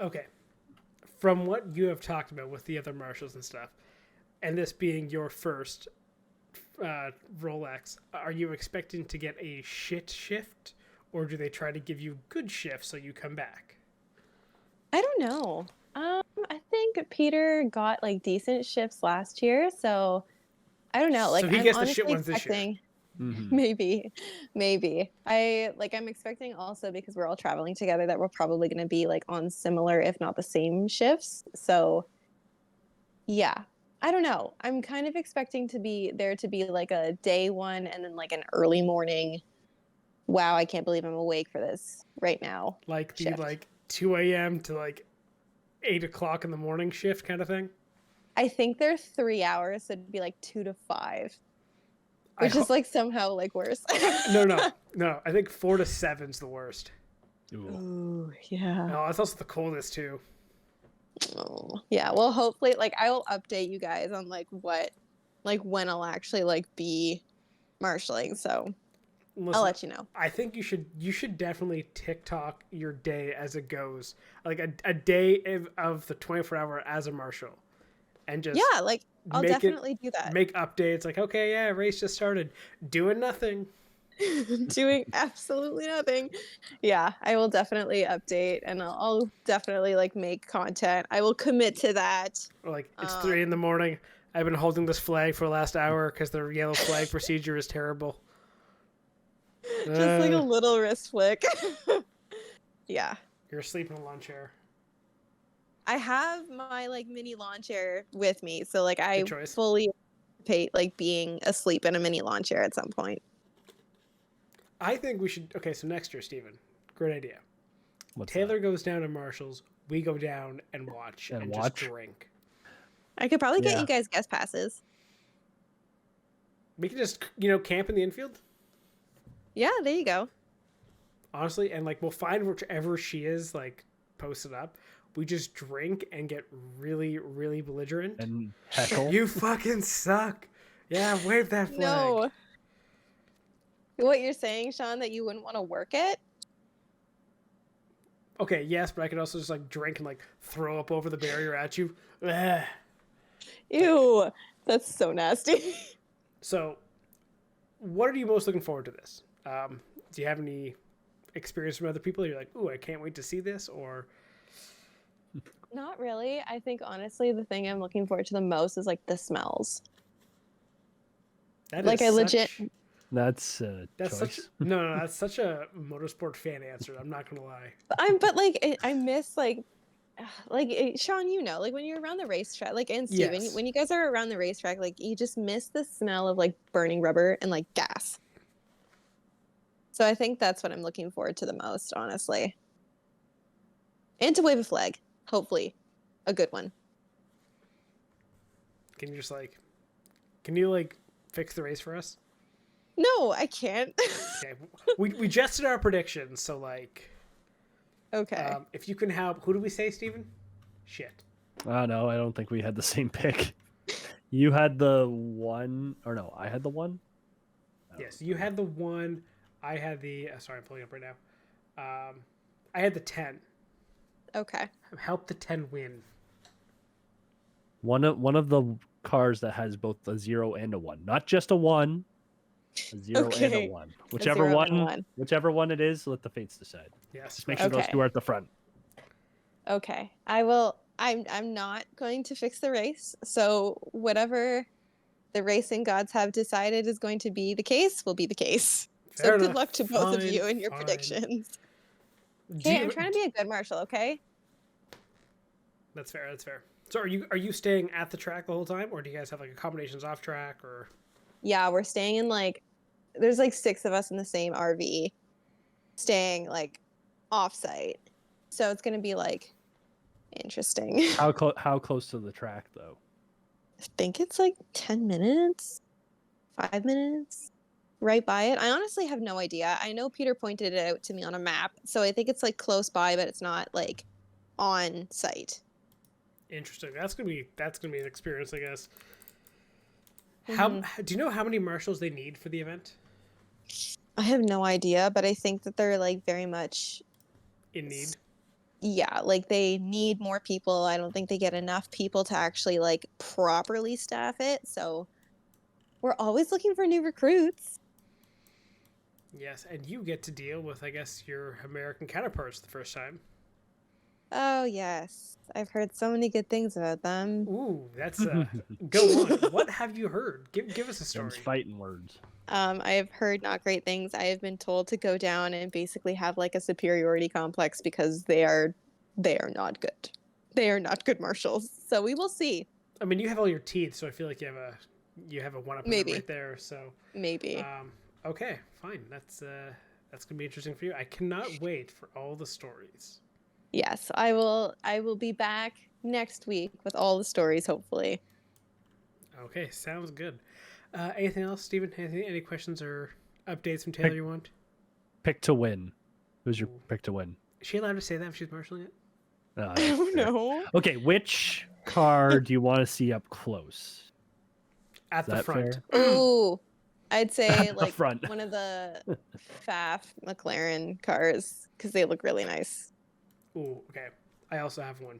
Okay. From what you have talked about with the other marshals and stuff, and this being your first Rolex, are you expecting to get a shit shift, or do they try to give you good shifts so you come back? I don't know. I think Peter got like decent shifts last year, so I don't know. Like So he I'm gets the shit honestly ones this year. expecting Mhm. maybe. I'm expecting also because we're all traveling together that we're probably going to be like on similar if not the same shifts. So yeah. I don't know. I'm kind of expecting to be there to be like a day one and then like an early morning. Wow, I can't believe I'm awake for this right now. Like the Shift. like 2 a.m. to like 8 o'clock in the morning shift kind of thing. I think they're 3 hours, so it'd be like 2 to 5, which is ho- like somehow like worse. no. I think 4 to 7's the worst. Ooh. Ooh, yeah. Oh, it's also the coldest too. Oh, yeah. Well, hopefully, like I will update you guys on like what, like when I'll actually like be marshaling. So Listen, I'll let you know. I think you should definitely TikTok your day as it goes, like a day of the 24-hour as a marshal, and just Yeah, like I'll definitely do that. Make updates like, okay, yeah, race just started, doing nothing. Doing absolutely nothing. Yeah, I will definitely update and I'll definitely like make content. I will commit to that. Or like it's 3 in the morning. I've been holding this flag for the last hour because the yellow flag procedure is terrible. Just like a little wrist flick. Yeah. You're asleep in a lawn chair. I have my like mini lawn chair with me, so like I Good choice. fully anticipate like being asleep in a mini lawn chair at some point. I think we should. Okay, so next year, Steven, great idea. What's Taylor goes down to Marshall's. We go down and watch And just watch? drink. I could probably get Yeah. you guys guest passes. We can just camp in the infield. Yeah, there you go. Honestly, and like we'll find whichever she is like posted up. We just drink and get really, really belligerent. And heckle? You fucking suck. Yeah, wave that flag. No. What you're saying, Sean, that you wouldn't want to work it? Okay, yes, but I could also just like drink and like throw up over the barrier at you. Ugh. Ew, that's so nasty. So, what are you most looking forward to this? Do you have any experience from other people? You're like, ooh, I can't wait to see this, or Not really. I think honestly, the thing I'm looking forward to the most is like the smells. that Like, is I legit- That's a That's choice. such that's such a motorsport fan answer. I'm not gonna lie. But like I miss like Sean, you know, like when you're around the racetrack, like and Steven, Yes. when you guys are around the racetrack, like you just miss the smell of like burning rubber and like gas. So I think that's what I'm looking forward to the most, honestly. And to wave a flag, hopefully, a good one. Can you like fix the race for us? No, I can't. Okay, we just did our predictions, so like, Okay. if you can help, who do we say, Steven? Shit. No, I don't think we had the same pick. You had the one, or no, I had the one. Yes, you had the one. I had the. Sorry, I'm pulling up right now. I had the 10. Okay. Help the 10 win. One of the cars that has both a 0 and a 1, not just a 1, a 0 and a Okay. 1. A Whichever 0 and a one, 1. whichever one it is, let the fates decide. Yes. Just make sure those Okay. two are at the front. Okay. I will. I'm not going to fix the race. So whatever the racing gods have decided is going to be the case will be the case. Fair So good enough. luck to both of Fine, you and your fine. predictions. Do Okay, you- I'm trying to be a good marshal, okay? That's fair. That's fair. So are you staying at the track the whole time, or do you guys have like accommodations off track, or? Yeah, we're staying in like there's like 6 of us in the same RV staying like off site. So it's going to be like interesting. How close to the track though? I think it's like 10 minutes, 5 minutes, right by it. I honestly have no idea. I know Peter pointed it out to me on a map, so I think it's like close by, but it's not like on site. Interesting. That's gonna be an experience, I guess. How do you know how many marshals they need for the event? I have no idea, but I think that they're like very much, In need. yeah, like they need more people. I don't think they get enough people to actually like properly staff it. So we're always looking for new recruits. Yes, and you get to deal with, I guess, your American counterparts the first time. Oh, yes. I've heard so many good things about them. Ooh, that's go on. What have you heard? Give us a story. Them's fighting words. I have heard not great things. I have been told to go down and basically have like a superiority complex because they are not good. They are not good marshals. So we will see. I mean, you have all your teeth, so I feel like you have a one up Maybe. right there. So Maybe. okay, fine. That's gonna be interesting for you. I cannot wait for all the stories. Yes, I will be back next week with all the stories, hopefully. Okay, sounds good. Anything else, Steven? Any questions or updates from Taylor you want? Pick to win. Who's your pick to win? Is she allowed to say that if she's marshalling it? Oh no. Okay, which car do you want to see up close? At the front. Ooh, I'd say At the like front. one of the Faf McLaren cars because they look really nice. Ooh, okay. I also have one.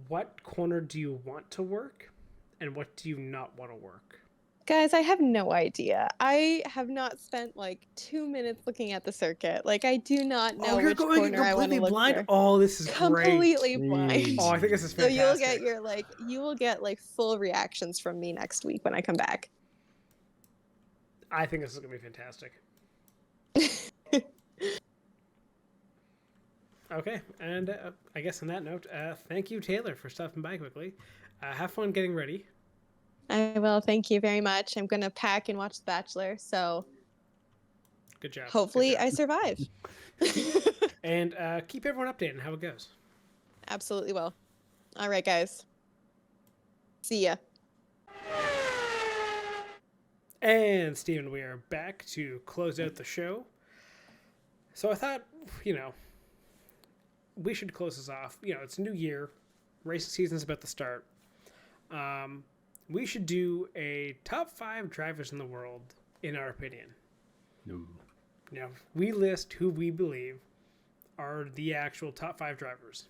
What corner do you want to work, and what do you not want to work? Guys, I have no idea. I have not spent like 2 minutes looking at the circuit. Like I do not know you're which going corner I want to completely look blind. for. Oh, this is Completely great. blind. Oh, I think this is So fantastic. you will get like full reactions from me next week when I come back. I think this is gonna be fantastic. Okay, and I guess on that note, thank you, Taylor, for stopping by quickly. Have fun getting ready. I will. Thank you very much. I'm going to pack and watch The Bachelor, so Good job. hopefully Good job. I survive. And keep everyone updated on how it goes. Absolutely will. All right, guys. See ya. And Steven, we are back to close out the show. So I thought, we should close this off. It's a new year. Racing season's about to start. We should do a top 5 drivers in the world, in our opinion. Ooh. We list who we believe are the actual top 5 drivers.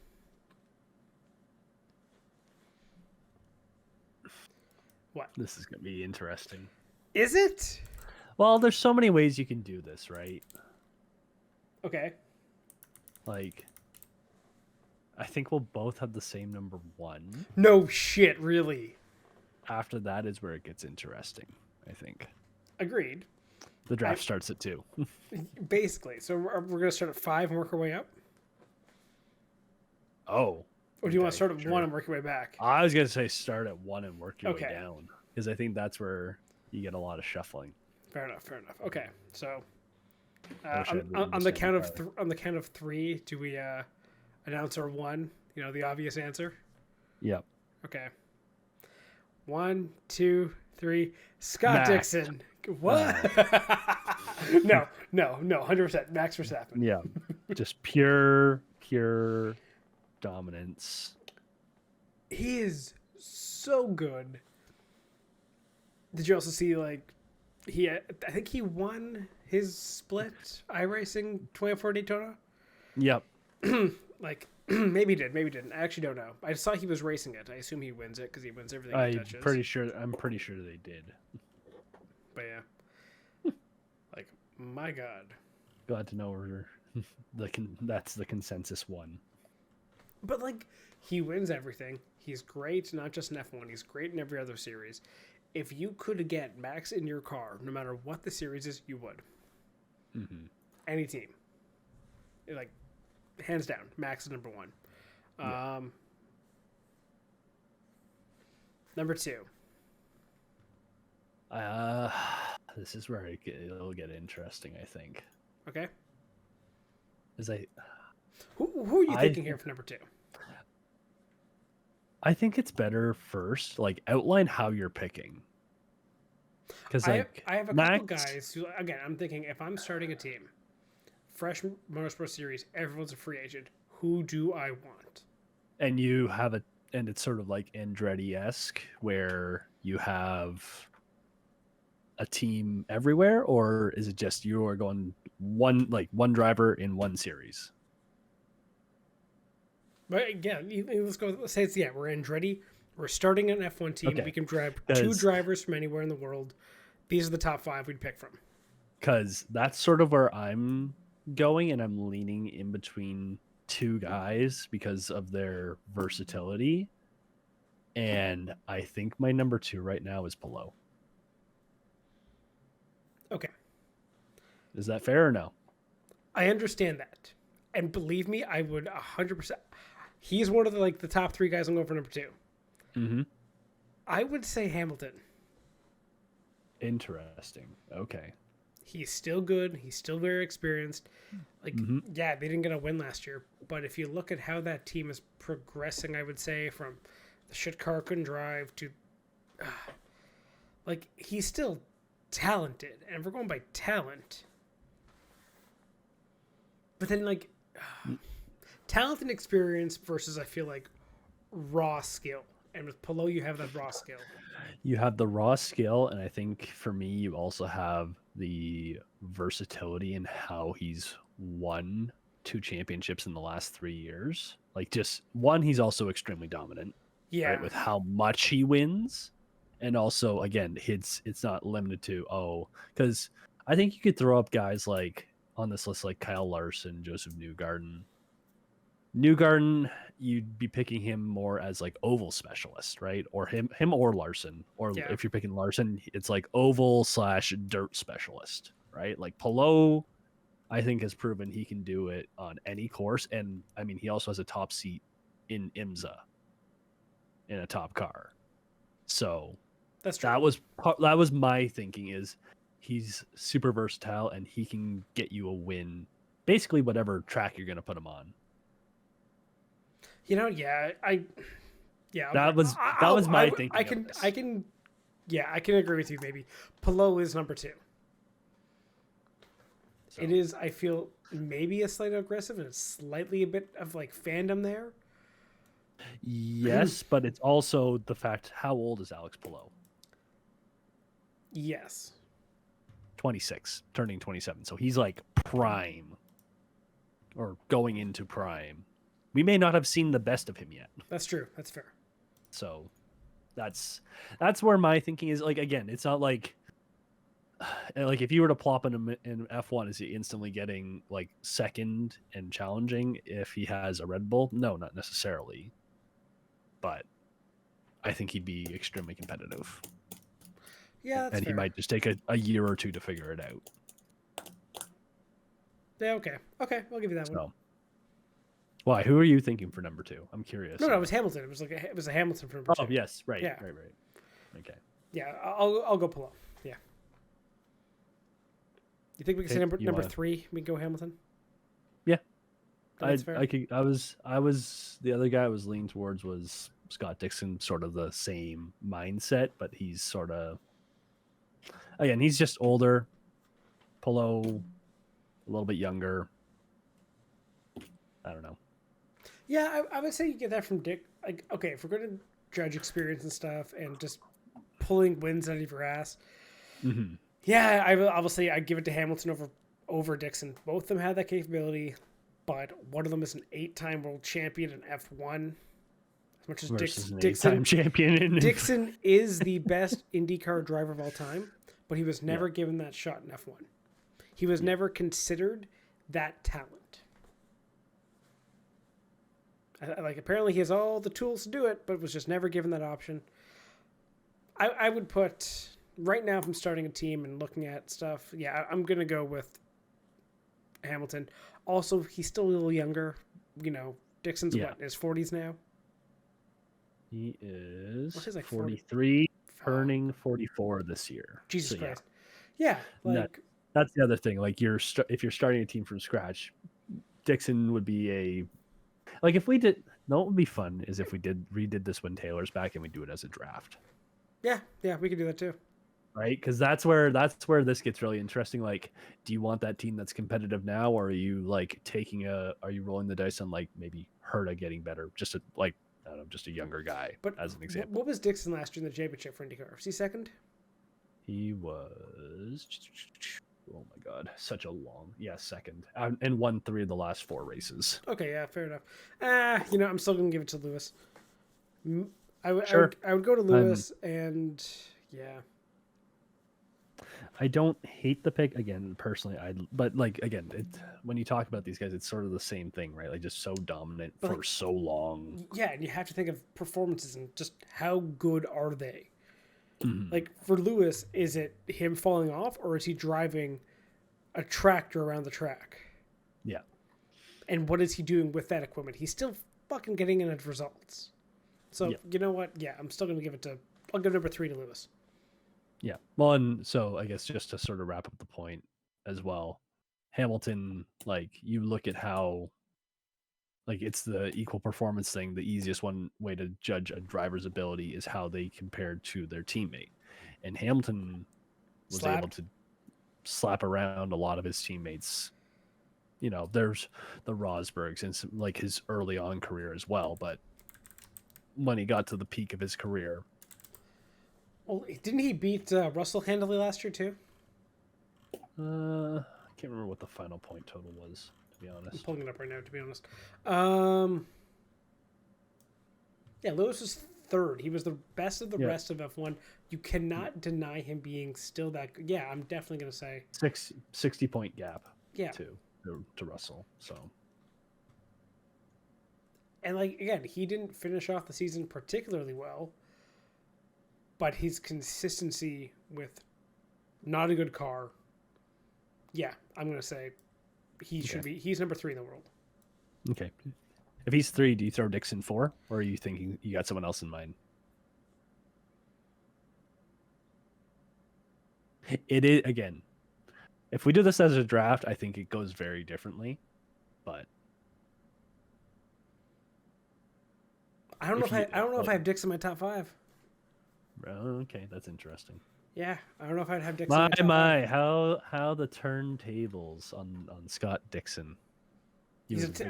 What? This is going to be interesting. Is it? Well, there's so many ways you can do this, right? Okay. Like, I think we'll both have the same number 1. No shit, really. After that is where it gets interesting, I think. Agreed. The draft starts at 2. Basically. So we're going to start at 5 and work our way up? Oh. Or do you want to start at sure. 1 and work your way back? I was going to say start at 1 and work your Okay. way down. Because I think that's where you get a lot of shuffling. Fair enough. Okay. So wish I'd written on the this count down of on the count of 3, do we announce our 1? The obvious answer? Yep. Okay. 1, 2, 3. Scott Max. Dixon. What? No, 100%. Max Verstappen. Yeah. Just pure dominance. He is so good. Did you also see I think he won his split iRacing 24 Daytona? Yep. Maybe he did, maybe didn't. I actually don't know. I saw he was racing it. I assume he wins it because he wins everything he touches. I'm pretty sure they did. But yeah. My God. Glad to know we're that's the consensus 1. But he wins everything. He's great, not just in F1. He's great in every other series. If you could get Max in your car, no matter what the series is, you would. Mm-hmm. Any team. Hands down, Max is number 1. Yeah. Number 2. This is where it'll get interesting, I think. Okay. Who are you thinking here for number 2? I think it's better first, outline how you're picking. Because I have a Max, couple guys who, again, I'm thinking if I'm starting a team, fresh motorsport series, everyone's a free agent. Who do I want? And it's sort of like Andretti-esque, where you have a team everywhere, or is it just you are going one driver in one series? But again, let's go. Let's say we're Andretti. We're starting an F1 team. Okay. We can drive 2 drivers from anywhere in the world. These are the top 5 we'd pick from. Because that's sort of where I'm going, and I'm leaning in between two guys because of their versatility. And I think my number 2 right now is Pillow. Okay. Is that fair or no? I understand that. And believe me, I would 100%. He's one of the top 3 guys I'm going for number 2. Mm-hmm. I would say Hamilton. Interesting. Okay. He's still good. He's still very experienced. Yeah, they didn't get a win last year. But if you look at how that team is progressing, I would say from the shit car couldn't drive to... he's still talented. And if we're going by talent... But then, talent and experience versus, I feel like, raw skill. And with Pillow, you have that raw skill. You have the raw skill, and I think for me, you also have the versatility in how he's won 2 championships in the last 3 years. Just one, he's also extremely dominant. Yeah. Right, with how much he wins. And also, again, it's not limited to, because I think you could throw up guys on this list like Kyle Larson, Joseph Newgarden. Newgarden, you'd be picking him more as oval specialist, right? Or him or Larson. Or if you're picking Larson, it's oval/dirt specialist, right? Pillow, I think, has proven he can do it on any course. And I mean, he also has a top seat in IMSA in a top car. So that's true. That was my thinking, is he's super versatile and he can get you a win basically whatever track you're going to put him on. That was my thinking. I can agree with you. Maybe Pillow is number 2. So. It is, I feel, maybe a slight aggressive and slightly a bit of fandom there. Yes, but it's also the fact, how old is Alex Pillow? Yes. 26, turning 27. So he's prime, or going into prime. We may not have seen the best of him yet. That's true. That's fair. So that's where my thinking is. Again, it's not if you were to plop him in F1, is he instantly getting second and challenging if he has a Red Bull? No, not necessarily. But I think he'd be extremely competitive. Yeah, that's and fair. He might just take a year or 2 to figure it out. Yeah, okay. Okay, I'll give you that one. Why? Who are you thinking for number 2? I'm curious. No, it was Hamilton. It was a Hamilton for number 2. Oh, yes. Right. Yeah. Right. Okay. Yeah, I'll go Pillow. Yeah. You think we can say number 3? We can go Hamilton? Yeah. That's fair. I was the other guy I was leaning towards was Scott Dixon, sort of the same mindset, but he's sort of, again, he's just older. Pillow, a little bit younger. I don't know. Yeah, I would say you get that from Dick. Okay, if we're going to judge experience and stuff and just pulling wins out of your ass, yeah, I'd give it to Hamilton over Dixon. Both of them had that capability, but one of them is an 8-time world champion in F1. As much as Dixon champion Dixon is the best IndyCar driver of all time, but he was never given that shot in F1. He was never considered that talent. Apparently he has all the tools to do it, but was just never given that option. I would put, right now, if I'm starting a team and looking at stuff, I'm going to go with Hamilton. Also, he's still a little younger. Dixon's in his 40s now? He is 43, turning 44 this year. Jesus Christ. Yeah. That's the other thing. If you're starting a team from scratch, Dixon would be if we did, what would be fun is if we redid this when Taylor's back and we do it as a draft. Yeah, we could do that too. Right? Because that's where this gets really interesting. Do you want that team that's competitive now, or are you are you rolling the dice on maybe Herta getting better? Just I don't know, just a younger guy, but as an example. What was Dixon last year in the championship for IndyCar? Was he second? He was. Oh my God, such a long, second, and won 3 of the last 4 races. Okay, yeah, fair enough. I'm still gonna give it to Lewis. I would go to Lewis, and I don't hate the pick again personally. But like again, when you talk about these guys, it's sort of the same thing, right? Like just so dominant But, for like, so long. Yeah, and you have to think of performances and just how good are they? Mhm. Like for Lewis, is it him falling off or is he driving a tractor around the track? Yeah. And what is he doing with that equipment? He's still fucking getting in results. So, Yeah. you know what? Yeah, I'm still going to give it to... I'll give number 3 to Lewis. Yeah. Well, and so I guess just to sort of wrap up the point as well, Hamilton, like you look at how, like it's the equal performance thing. The easiest way to judge a driver's ability is how they compared to their teammate. And Hamilton was able to slap around a lot of his teammates. You know, there's the Rosbergs and some, like his early on career as well. But when he got to the peak of his career, Well, didn't he beat Russell handily last year too? I can't remember what the final point total was, to be I'm honest. pulling it up right now, to be honest. Yeah, Lewis was third. He was the best of the rest of F1. You cannot deny him being still that good. Yeah, I'm definitely going to say 60-point gap yeah. to Russell. So, and like again, he didn't finish off the season particularly well, but his consistency with not a good car. Yeah, I'm going to say he should be. He's number 3 in the world. Okay. If he's 3, do you throw Dixon 4, or are you thinking you got someone else in mind? It is, again, if we do this as a draft, I think it goes very differently. But I don't know if I have Dixon in my top 5. Okay, that's interesting. Yeah, I don't know if I'd have Dixon. in my top 5. How the turntables on Scott Dixon.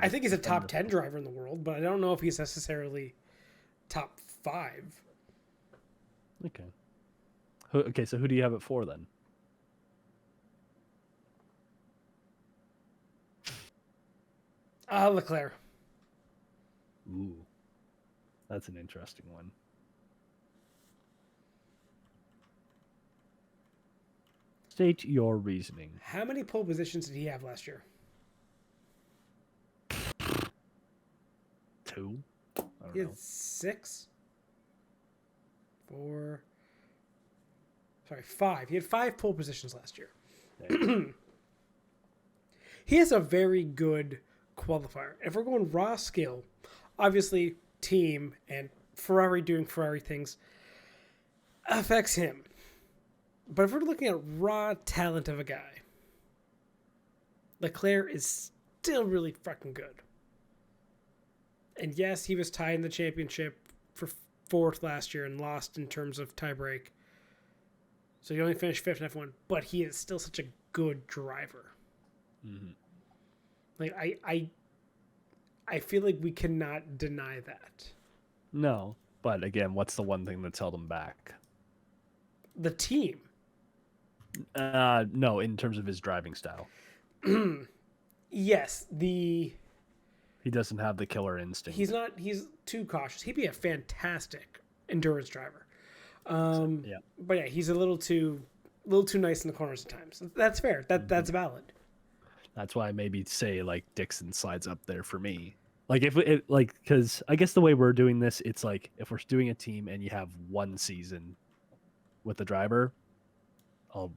I think he's a top 10 driver in the world, but I don't know if he's necessarily top 5. Okay. Okay, so who do you have it for then? Leclerc. Ooh, that's an interesting one. State your reasoning. How many pole positions did he have last year? 2. He had 6, 4. Sorry, 5. He had 5 pole positions last year. He has a very good qualifier. If we're going raw skill, obviously team and Ferrari doing Ferrari things affects him. But if we're looking at raw talent of a guy, Leclerc is still really fucking good. And yes, he was tied in the championship for 4th last year and lost in terms of tiebreak. So he only finished 5th in F1, but he is still such a good driver. Mm-hmm. Like I feel like we cannot deny that. No, but again, what's the one thing that's held him back? The team. No, in terms of his driving style. Yes, he doesn't have the killer instinct. He's too cautious. He'd be a fantastic endurance driver. But yeah, he's a little too nice in the corners at times. That's fair. That's valid. That's why I maybe say like Dixon slides up there for me. Like because I guess the way we're doing this, it's like if we're doing a team and you have one season with the driver, we're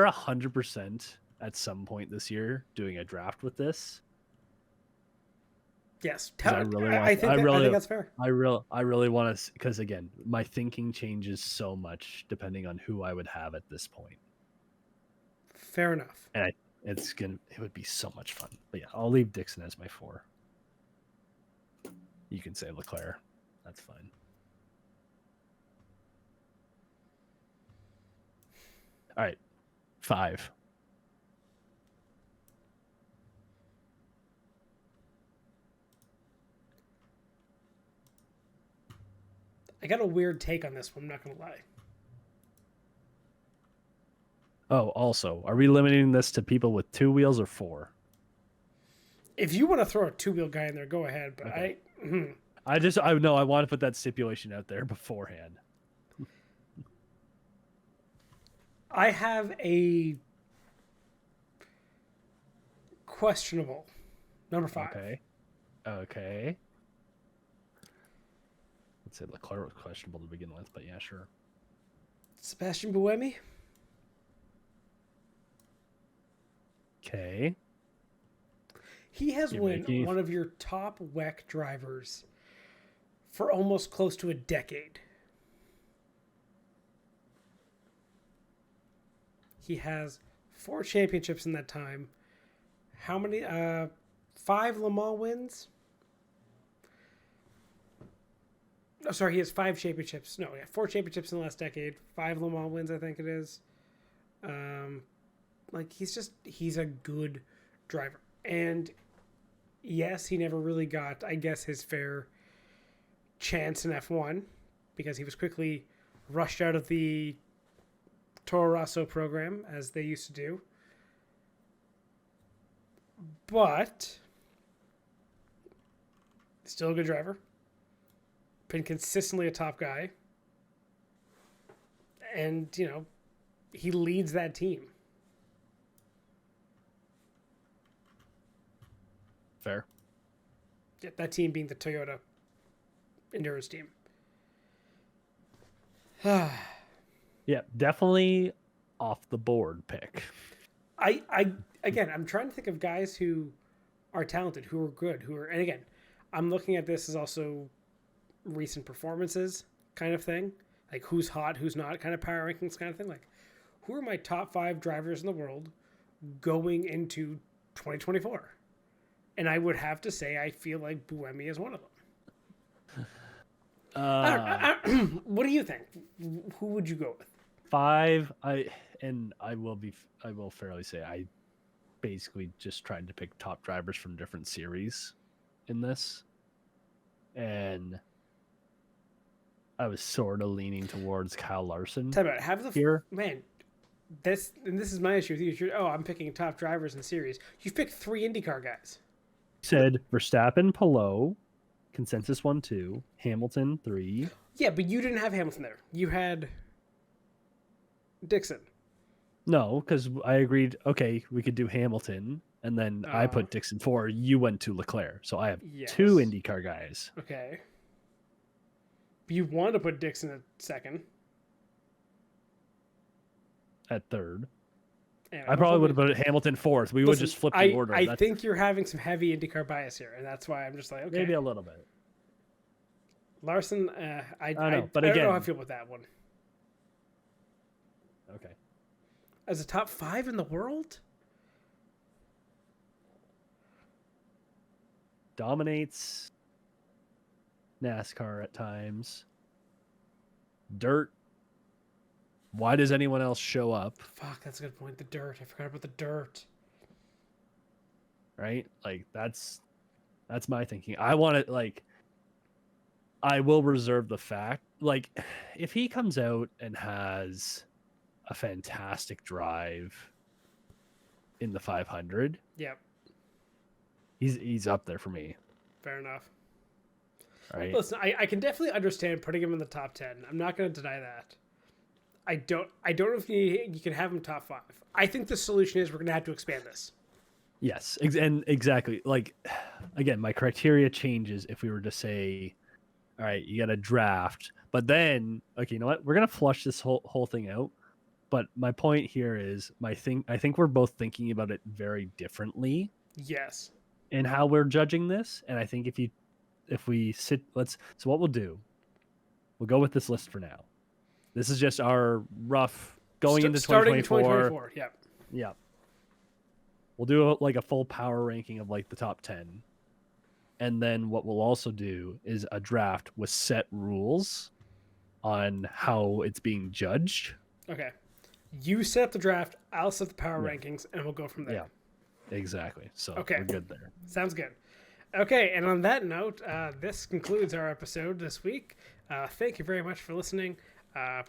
100% at some point this year doing a draft with this. Yes, I think that's fair. I really want to, because again, my thinking changes so much depending on who I would have at this point. Fair enough. And it would be so much fun. But yeah, I'll leave Dixon as my 4. You can say Leclerc. That's fine. All right, 5. I got a weird take on this one, I'm not going to lie. Oh, also, are we limiting this to people with 2 wheels or 4? If you want to throw a 2-wheel guy in there, go ahead. But okay. I want to put that stipulation out there beforehand. I have a questionable number 5. Okay. Let's say Leclerc was questionable to begin with, but yeah, sure. Sebastian Buemi. Okay. He has been one of your top WEC drivers for almost close to a decade. He has 4 championships in that time. How many? 5 Le Mans wins? Oh, sorry, he has 5 championships. No, 4 championships in the last decade. 5 Le Mans wins, I think it is. He's a good driver. And yes, he never really got, I guess, his fair chance in F1 because he was quickly rushed out of the Toro Rosso program, as they used to do. But still a good driver. Been consistently a top guy. And, he leads that team. Fair. Yeah, that team being the Toyota Endurance team. Yeah, definitely off the board pick. I'm trying to think of guys who are talented, who are good, and again, I'm looking at this as also recent performances kind of thing, like who's hot, who's not, kind of power rankings kind of thing. Like, who are my top 5 drivers in the world going into 2024? And I would have to say I feel like Buemi is one of them. What do you think? Who would you go with? 5. I will fairly say I basically just tried to pick top drivers from different series in this, and I was sort of leaning towards Kyle Larson. Tell me about it. Man. This is my issue with you. I'm picking top drivers in series. You've picked 3 IndyCar guys. Said Verstappen, Palou, consensus 1-2, Hamilton 3. Yeah, but you didn't have Hamilton there. You had Dixon. No, because I agreed. Okay, we could do Hamilton, and then I put Dixon 4. You went to Leclerc, so I have 2 IndyCar guys. Okay. You wanted to put Dixon at 2nd. At 3rd. I probably would have put Hamilton 4th. We would just flip the order. I think you're having some heavy IndyCar bias here, and that's why I'm just like, okay. Maybe a little bit. Larson, I don't know how I feel about that one. Okay. As a top 5 in the world? Dominates NASCAR at times. Dirt. Why does anyone else show up? Fuck, that's a good point. The dirt. I forgot about the dirt. Right? Like, that's my thinking. I want it, like, I will reserve the fact, like, if he comes out and has a fantastic drive in the 500, yep, he's up there for me. Fair enough. Right? Listen, I can definitely understand putting him in the top 10. I'm not going to deny that. I don't know if you can have him top 5. I think the solution is we're going to have to expand this. Yes, and exactly. Like, again, my criteria changes if we were to say, all right, you got to draft, but then, okay, you know what? We're going to flush this whole thing out. But my point here is, I think we're both thinking about it very differently. Yes. In how we're judging this, and I think if we sit, so what we'll do, we'll go with this list for now. This is just our rough going into 2024. Yep. Yeah. We'll do a full power ranking of like the top 10. And then what we'll also do is a draft with set rules on how it's being judged. Okay. You set up the draft, I'll set the power rankings, and we'll go from there. Yeah, exactly. So we're good there. Sounds good. Okay, and on that note, this concludes our episode this week. Thank you very much for listening.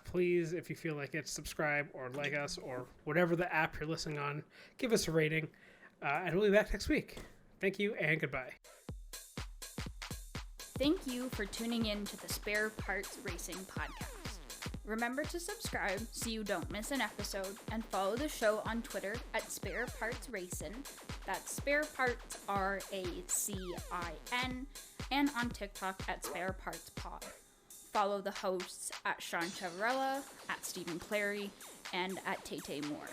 Please, if you feel like it, subscribe or like us or whatever the app you're listening on, give us a rating. And we'll be back next week. Thank you and goodbye. Thank you for tuning in to the Spare Parts Racing Podcast. Remember to subscribe so you don't miss an episode, and follow the show on Twitter at Spare Parts Racing. That's Spare Parts RACIN, and on TikTok at Spare Parts Pod. Follow the hosts at Sean Chavarella, at Stephen Clary, and at Tay Moore.